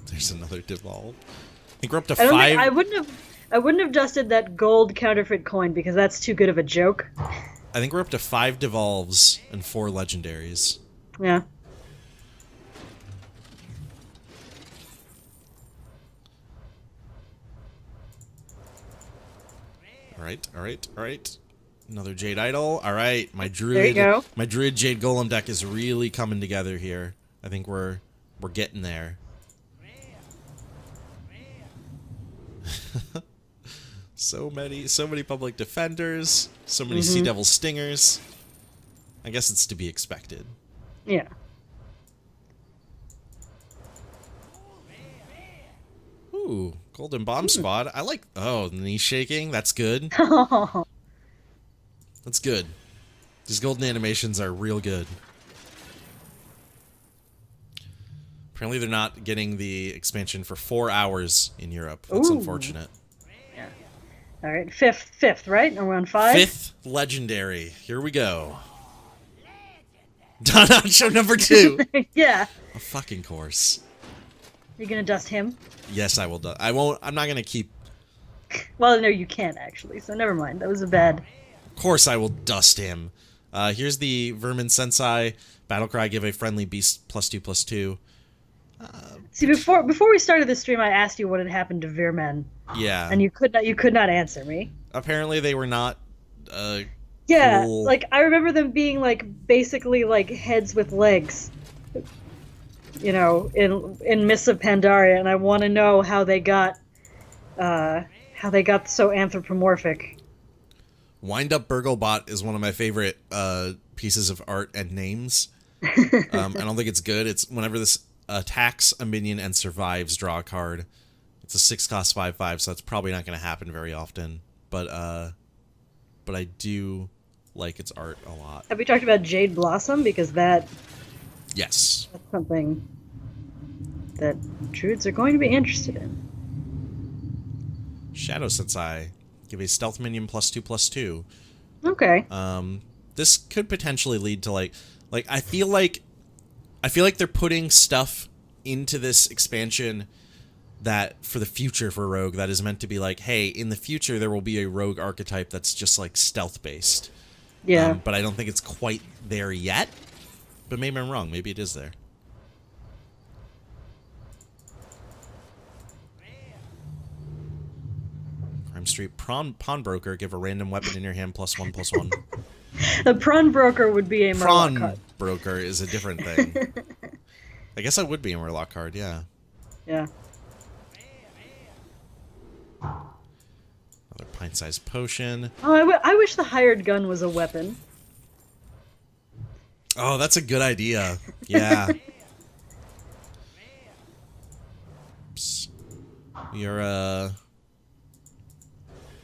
There's another devolve. I think we're up to 5. I wouldn't have dusted that gold counterfeit coin because that's too good of a joke. I think we're up to 5 devolves and 4 legendaries. Yeah. Alright. Another Jade Idol. Alright, my Druid. There you go. My Druid Jade Golem deck is really coming together here. I think we're getting there. So many public defenders, so many Sea Devil Stingers. I guess it's to be expected. Yeah. Ooh, Golden Bomb Squad. I like... Oh, knee shaking. That's good. That's good. These golden animations are real good. Apparently they're not getting the expansion for 4 hours in Europe. That's unfortunate. Yeah. All right, fifth, right? Are we on 5? 5th legendary. Here we go. Don Show number 2. Yeah. A fucking course. You're gonna dust him? Yes, I will. I won't. I'm not gonna keep. Well, no, you can't actually. So never mind. That was a bad. Of course, I will dust him. Here's the Vermin Sensei Battlecry. Give a friendly beast +2/+2. See, before we started this stream, I asked you what had happened to Veermen. Yeah. And you could not answer me. Apparently, they were not. Yeah, cool. like I remember them being like basically like heads with legs. You know, in Mists of Pandaria, and I want to know how they got so anthropomorphic. Wind Up Burglebot is one of my favorite pieces of art and names. I don't think it's good. It's whenever this attacks a minion and survives, draw a card. It's a 6-cost 5/5, so that's probably not going to happen very often. But I do like its art a lot. Have we talked about Jade Blossom? Because that's something that Druids are going to be interested in. Shadow Sensei. Give a stealth minion +2/+2. Okay. This could potentially lead to like I feel like they're putting stuff into this expansion that for the future for Rogue that is meant to be like, hey, in the future there will be a Rogue archetype that's just like stealth based. Yeah. But I don't think it's quite there yet. But maybe I'm wrong. Maybe it is there. Crime Street Pawnbroker. Give a random weapon in your hand +1/+1. The Prawn Broker would be a Murloc card. Broker is a different thing. I guess I would be a Murloc card, yeah. Yeah. Another pint-sized potion. Oh, I wish the hired gun was a weapon. Oh, that's a good idea. Yeah. Oops. You're,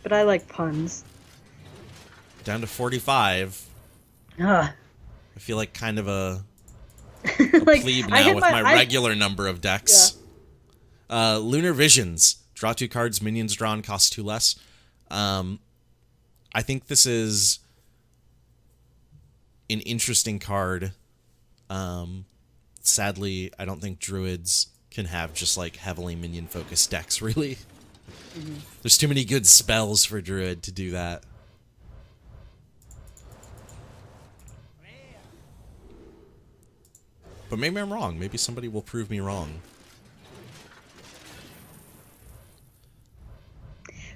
But I like puns. down to 45. Ugh. I feel like kind of a Like, plebe I now hit with my- my I- regular number of decks. Lunar Visions. Draw 2 cards, minions drawn, cost 2 less. I think this is an interesting card. Sadly, I don't think druids can have just like heavily minion focused decks, really. There's too many good spells for druid to do that. But maybe I'm wrong. Maybe somebody will prove me wrong.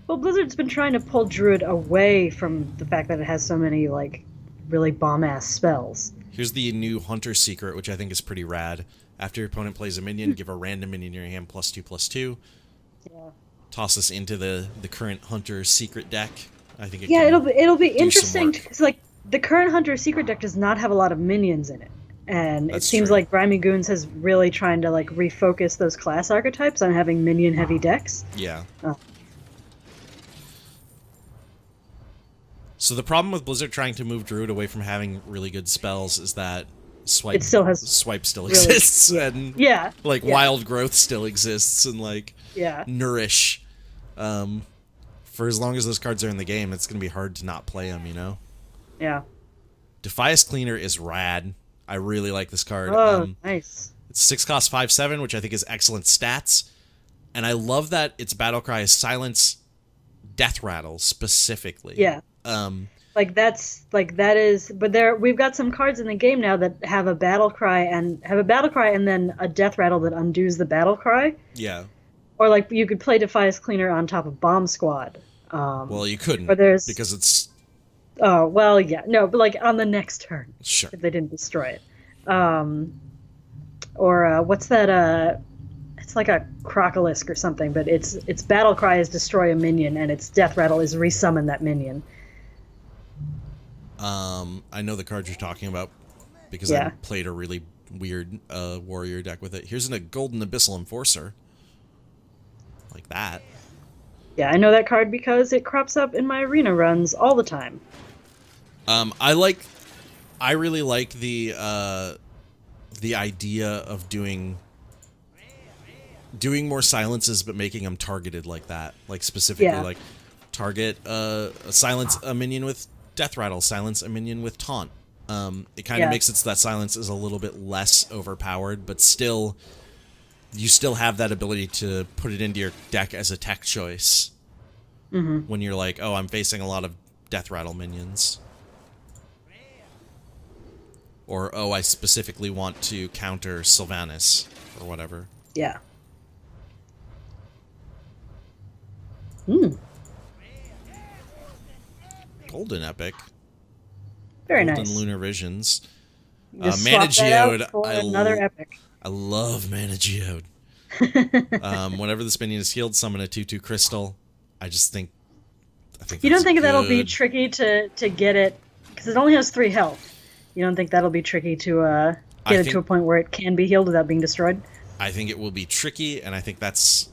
Well, Blizzard's been trying to pull Druid away from the fact that it has so many, like, really bomb-ass spells. Here's the new Hunter Secret, which I think is pretty rad. After your opponent plays a minion, give a random minion in your hand +2/+2. Yeah. Toss this into the current Hunter Secret deck. I think it Yeah, can it'll be do some interesting work. because, like, the current Hunter Secret deck does not have a lot of minions in it. And That's it seems true. like Grimy Goons has really trying to, like, refocus those class archetypes on having minion-heavy decks. Yeah. Oh. So the problem with Blizzard trying to move Druid away from having really good spells is that swipe It still has swipe still really- exists, and Yeah. like yeah, wild growth still exists, and like Yeah. nourish. For as long as those cards are in the game, it's gonna be hard to not play them. You know. Yeah. Defias Cleaner is rad. I really like this card. Oh, nice. It's 6 cost 5/7, which I think is excellent stats, and I love that its battle cry is silence death rattle specifically. Yeah. Like that is, but we've got some cards in the game now that have a battle cry and then a death rattle that undoes the battle cry. Yeah. Or like you could play Defias Cleaner on top of Bomb Squad. Well, you couldn't Or there's because it's oh well yeah no but like on the next turn sure. if they didn't destroy it. Or what's that? It's like a Crocolisk or something, but its battle cry is destroy a minion and its death rattle is resummon that minion. I know the card you're talking about because Yeah. I played a really weird warrior deck with it. Here's a Golden Abyssal Enforcer. Like that. Yeah, I know that card because it crops up in my arena runs all the time. I really like the idea of doing more silences but making them targeted like that. Like specifically Yeah. like target silence a minion with death rattle, silence a minion with taunt. It kind of Yeah. makes it so that silence is a little bit less overpowered, but still you still have that ability to put it into your deck as a tech choice. When you're like, oh, I'm facing a lot of death rattle minions. Or, oh, I specifically want to counter Sylvanas, or whatever. Yeah. Golden Epic. Very Golden nice. Lunar Visions. Just Mana swap that out Geode, for I another epic. I love Mana Geode. Whenever this minion is healed, summon a 2/2 crystal. I think You don't that's think that'll be good. tricky to get it because it only has 3 health. You don't think that'll be tricky to I get it think- to a point where it can be healed without being destroyed? I think it will be tricky, and I think that's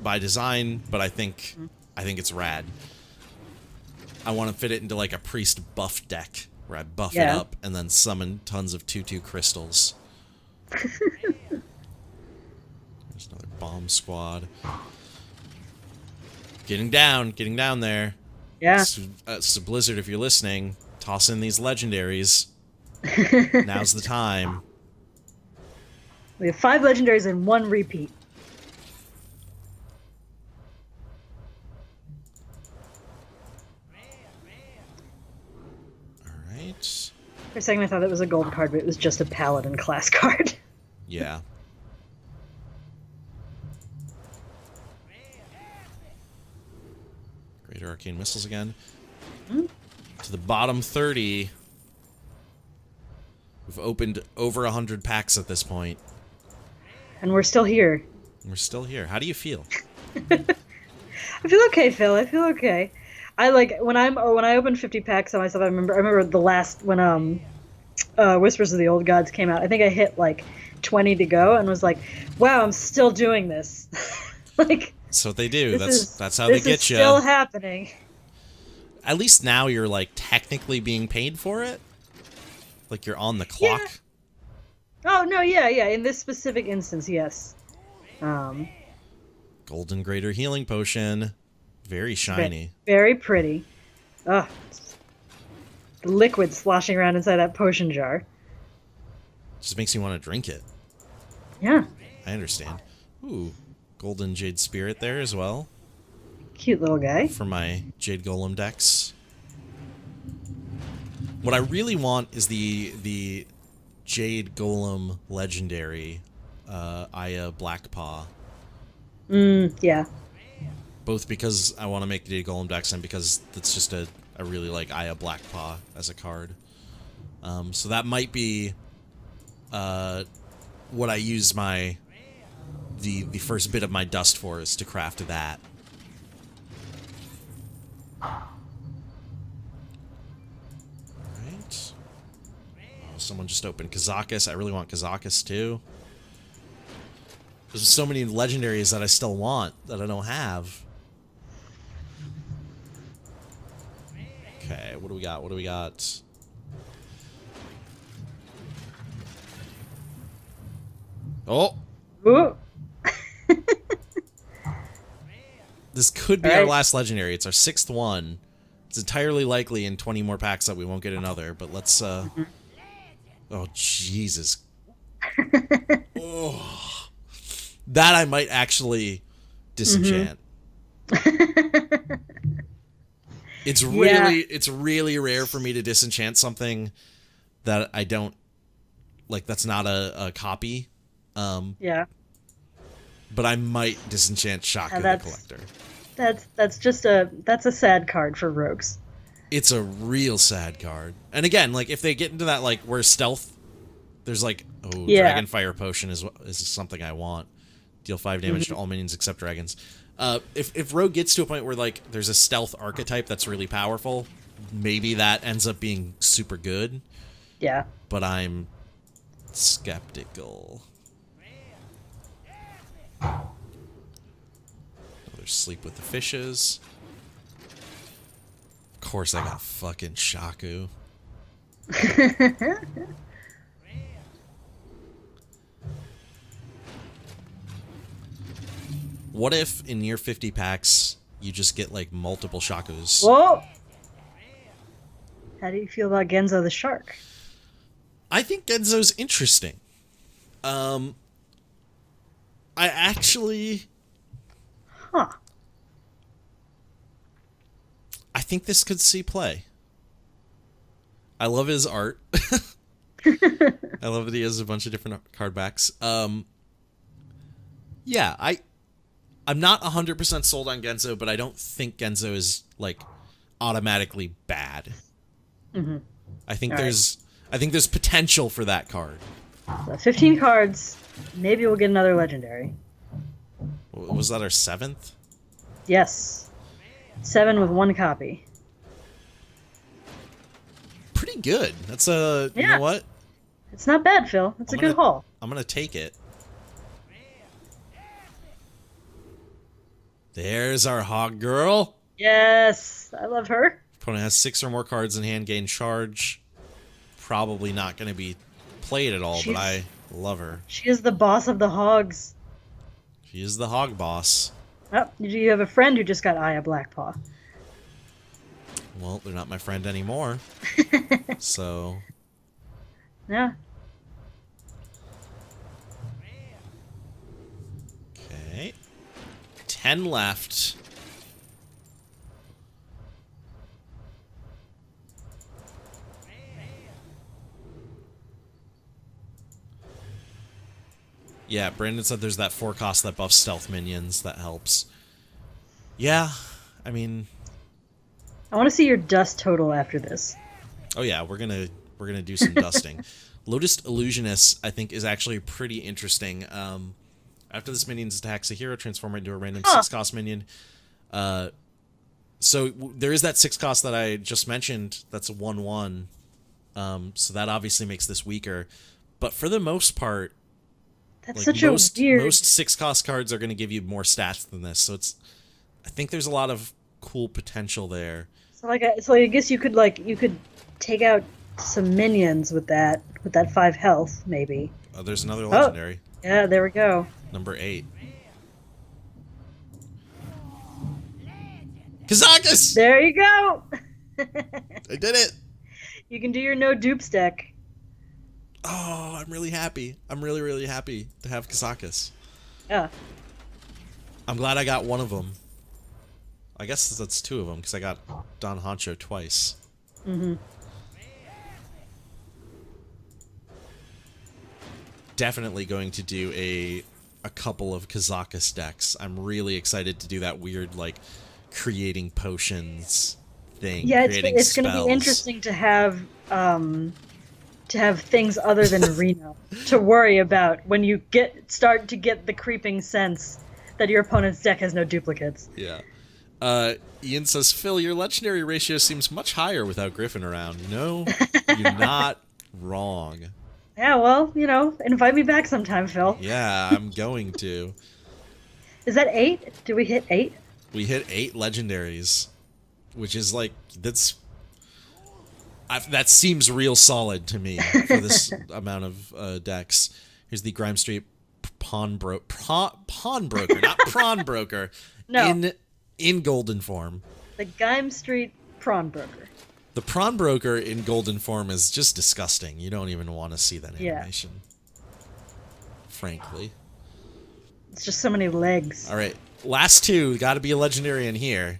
by design, but I think it's rad. I want to fit it into like a priest buff deck where I buff it Yeah. up and then summon tons of 2/2 crystals. There's another bomb squad. Getting down there. Yeah. So Blizzard, if you're listening, toss in these legendaries. Now's the time. We have 5 legendaries and 1 repeat. Alright. For a second, I thought it was a gold card, but it was just a paladin class card. Yeah. Greater Arcane Missiles again. To the bottom 30. We've opened over 100 packs at this point. And we're still here. We're still here. How do you feel? I feel okay, Phil. I feel okay. I like when I opened 50 packs on myself. I remember the last when Whispers of the Old Gods came out. I think I hit like 20 to go and was like, wow, I'm still doing this. Like, That's what they do. That's how this they is get you. still happening. At least now you're like technically being paid for it. Like you're on the clock. Yeah. Oh no, yeah. In this specific instance, yes. Golden Greater Healing Potion. Very shiny. Very pretty. Ugh. The liquid sloshing around inside that potion jar. Just makes you want to drink it. Yeah. I understand. Ooh, Golden Jade Spirit there as well. Cute little guy. For my Jade Golem decks. What I really want is the Jade Golem Legendary Aya Blackpaw. Yeah. Both because I want to make Jade Golem decks and because it's just I really like Aya Blackpaw as a card. So that might be what I use the first bit of my dust for is to craft that. Alright. Oh, someone just opened Kazakus. I really want Kazakus too. There's so many legendaries that I still want that I don't have. Okay, what do we got? What do we got? Oh! Ooh. This could be All our right. last legendary. It's our 6th one. It's entirely likely in 20 more packs that we won't get another, but let's, Oh, Jesus. Oh. That I might actually disenchant. It's really rare for me to disenchant something that I don't, like, that's not a copy. Yeah. But I might disenchant Shaku the Collector. That's a sad card for rogues. It's a real sad card. And again, like, if they get into that, like, where stealth, there's like, oh, Yeah. Dragonfire Potion is something I want. Deal 5 damage to all minions except dragons. If Rogue gets to a point where, like, there's a stealth archetype that's really powerful, maybe that ends up being super good. Yeah. But I'm skeptical. There's Sleep with the Fishes. Of course I got fucking Shaku. What if in your 50 packs you just get like multiple Shakus? Whoa! How do you feel about Genzo the Shark? I think Genzo's interesting. I actually... Huh. I think this could see play. I love his art. I love that he has a bunch of different card backs. Yeah, I'm not 100% sold on Genzo, but I don't think Genzo is, like, automatically bad. I think there's potential for that card. So 15 cards. Maybe we'll get another legendary. Was that our 7th? Yes. 7 with 1 copy. Pretty good. That's a... You Yeah. know what? It's not bad, Phil. It's a good haul. I'm going to take it. There's our hog girl. Yes. I love her. Opponent has 6 or more cards in hand, gain charge. Probably not going to be played at all, but I love her. She is the boss of the hogs. She is the hog boss. Oh, you have a friend who just got Aya Blackpaw. Well, they're not my friend anymore. So... Yeah. Okay. 10 left. Yeah, Brandon said there's that 4 cost that buffs stealth minions. That helps. Yeah, I mean... I want to see your dust total after this. Oh yeah, we're gonna do some dusting. Lotus Illusionist, I think, is actually pretty interesting. After this minion attacks a hero, transform it into a random Huh. 6-cost minion. There is that 6 cost that I just mentioned. That's a 1/1. So that obviously makes this weaker. But for the most part, That's like such most a weird. most 6-cost cards are going to give you more stats than this. So I think there's a lot of cool potential there. So I guess you could take out some minions with that 5 health maybe. Oh, there's another legendary. Yeah, there we go. Number 8. Kazakus! There you go. I did it! You can do your no dupes deck. Oh, I'm really happy. I'm really, really happy to have Kazakus. Yeah. I'm glad I got one of them. I guess that's 2 of them, because I got Don Honcho twice. Mm-hmm. Definitely going to do a couple of Kazakus decks. I'm really excited to do that weird, like, creating potions thing. Yeah, creating it's going to spells. be interesting to have things other than Reno to worry about when you start to get the creeping sense that your opponent's deck has no duplicates. Yeah. Ian says, Phil, your legendary ratio seems much higher without Griffin around. No, you're not wrong. Yeah, well, invite me back sometime, Phil. Yeah, I'm going to. Is that 8? Did we hit 8? We hit 8 legendaries, which is like, that seems real solid to me for this amount of decks. Here's the Grime Street pawnbroker, not prawn broker. No. In golden form. The Gime Street Prawn Broker. The prawn broker in golden form is just disgusting. You don't even want to see that animation. Frankly. It's just so many legs. All right, last 2. Got to be a legendary in here.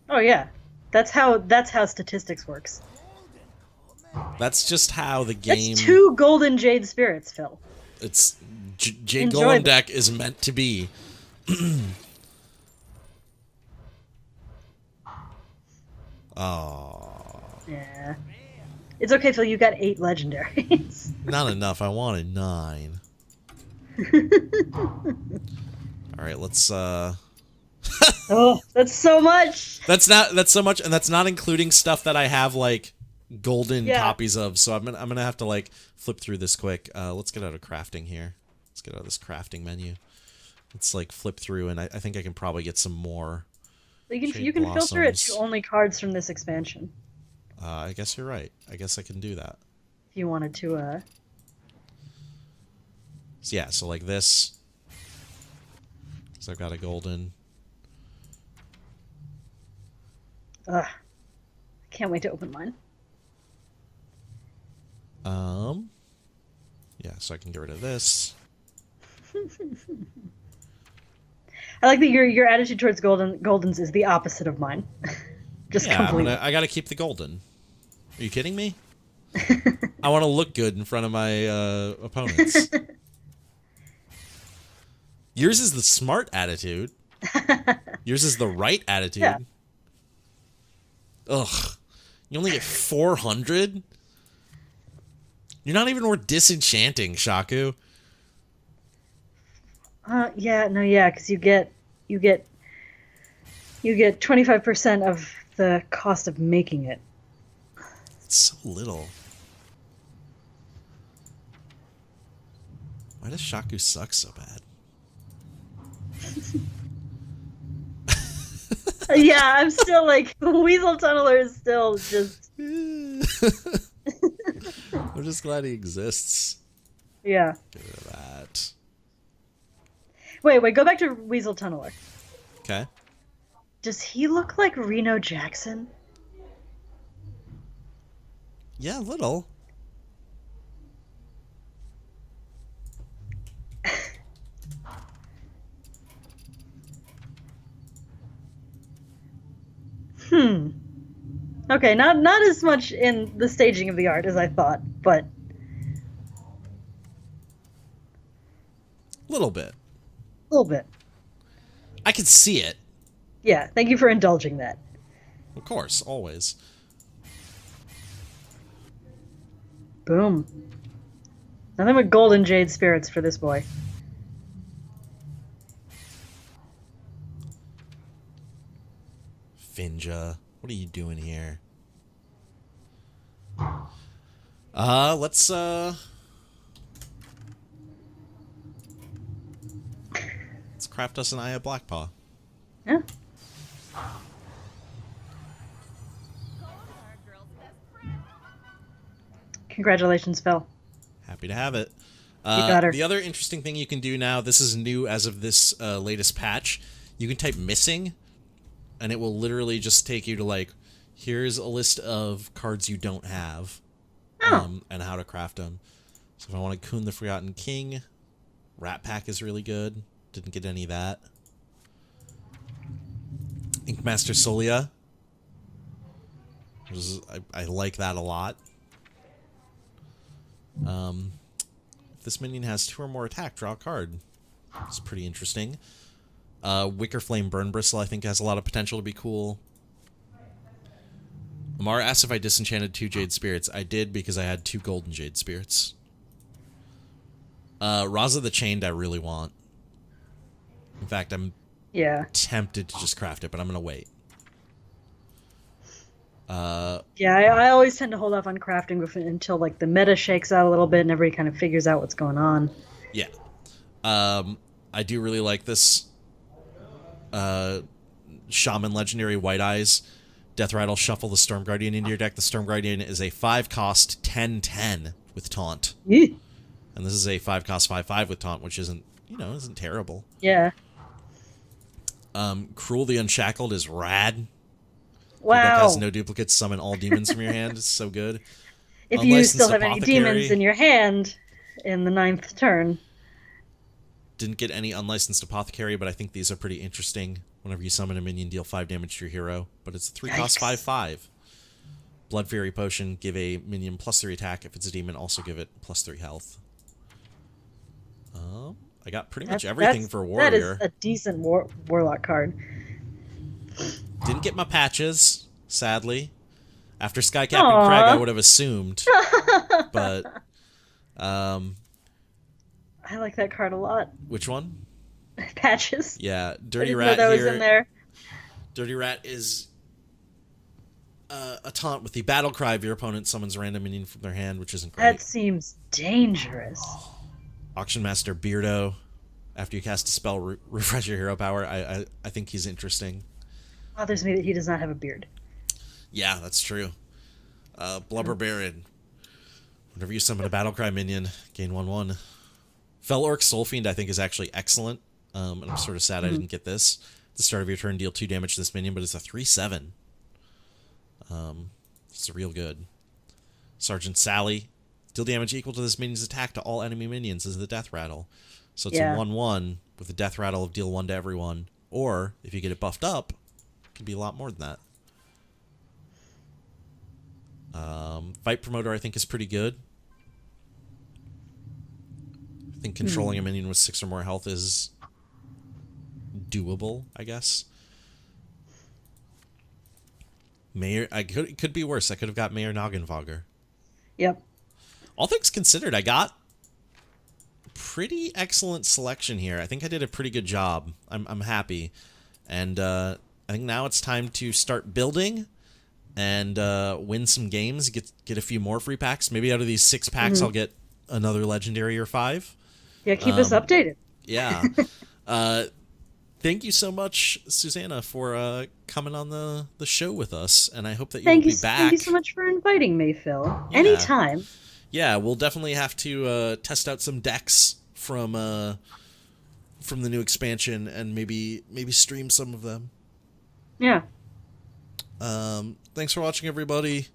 Oh yeah, that's how statistics works. That's just how the game. That's 2 golden jade spirits, Phil. It's Jade Enjoy Golem them. deck is meant to be. Oh. Yeah. It's okay, Phil. You got 8 legendaries. Not enough. I wanted 9. All right, let's Oh, that's so much. That's so much, and that's not including stuff that I have like golden copies of. So I'm gonna have to like flip through this quick. Let's get out of crafting here. Let's get out of this crafting menu. Let's like flip through, and I think I can probably get some more. You can filter it to only cards from this expansion. I guess you're right. I guess I can do that. If you wanted to. So yeah, so like this. So I've got a golden. Ugh. Can't wait to open mine. Yeah, so I can get rid of this. I like that your attitude towards goldens is the opposite of mine. Just completely. I gotta keep the golden. Are you kidding me? I want to look good in front of my opponents. Yours is the smart attitude. Yours is the right attitude. Yeah. Ugh. You only get 400? You're not even worth disenchanting, Shaku. Because you get 25% of the cost of making it. It's so little. Why does Shaku suck so bad? Yeah, I'm still like Weasel Tunneler is still just. I'm just glad he exists. Yeah. Get rid of that. Wait, go back to Weasel Tunneler. Okay. Does he look like Reno Jackson? Yeah, a little. Okay, not as much in the staging of the art as I thought, but A little bit. a little bit. I can see it. Yeah, thank you for indulging that. Of course, always. Boom. Nothing but golden jade spirits for this boy. Finja. What are you doing here? Let's craft us an Eye of Blackpaw. Yeah. Congratulations, Phil. Happy to have it. You got her. The other interesting thing you can do now, this is new as of this latest patch, you can type missing, and it will literally just take you to, like, here's a list of cards you don't have, and how to craft them. So if I want to Kun the Forgotten King, Rat Pack is really good. Didn't get any of that. Inkmaster Solia. I like that a lot. If this minion has 2 or more attack, draw a card. It's pretty interesting. Wicker Flame Burn Bristle, I think, has a lot of potential to be cool. Amara asked if I disenchanted 2 Jade Spirits. I did because I had 2 Golden Jade Spirits. Raza the Chained I really want. In fact, I'm tempted to just craft it, but I'm going to wait. Yeah, I always tend to hold off on crafting until like the meta shakes out a little bit and everybody kind of figures out what's going on. Yeah. I do really like this Shaman Legendary White Eyes. Death Rattle, shuffle the Storm Guardian into your deck. The Storm Guardian is a 5-cost 10/10 with Taunt. Eeh. And this is a 5-cost 5/5 with Taunt, which isn't terrible. Yeah. Cruel the Unshackled is rad. Wow. Your deck has no duplicates, summon all demons from your hand. It's so good. If you still have any demons in your hand in the 9th turn. Didn't get any Unlicensed Apothecary, but I think these are pretty interesting. Whenever you summon a minion, deal 5 damage to your hero. But it's a 3-cost 5/5. Blood Fury Potion, give a minion +3 attack. If it's a demon, also give it +3 health. I got pretty much everything for Warrior. That is a decent Warlock card. Didn't get my patches, sadly. After Skycap and Craig, I would have assumed. But, I like that card a lot. which one? Patches. Yeah, I Dirty didn't Rat know that here. was in there. Dirty Rat is a taunt with the battle cry if your opponent summons a random minion from their hand, which isn't great. That seems dangerous. Auction Master Beardo. After you cast a spell, refresh your hero power. I think he's interesting. Bothers me that he does not have a beard. Yeah, that's true. Blubber Baron. Whenever you summon a Battlecry minion, gain 1/1. Fel Orc Soulfiend, I think, is actually excellent. And I'm sort of sad I didn't get this. At the start of your turn, deal 2 damage to this minion, but it's a 3/7. It's real good. Sergeant Sally. Deal damage equal to this minion's attack to all enemy minions is the Death Rattle. So it's a 1/1 with the Death Rattle of deal 1 to everyone. Or, if you get it buffed up, it can be a lot more than that. Fight Promoter, I think, is pretty good. I think controlling a minion with 6 or more health is doable, I guess. Mayor, it could be worse. I could have got Mayor Noggenvogger. Yep. All things considered, I got pretty excellent selection here. I think I did a pretty good job. I'm happy. And I think now it's time to start building and win some games, get a few more free packs. Maybe out of these 6 packs, I'll get another legendary or 5. Yeah, keep us updated. Yeah. Thank you so much, Susana, for coming on the show with us, and I hope that you will be back. Thank you so much for inviting me, Phil. Yeah. Anytime. Yeah, we'll definitely have to test out some decks from the new expansion and maybe stream some of them. Yeah. Thanks for watching, everybody.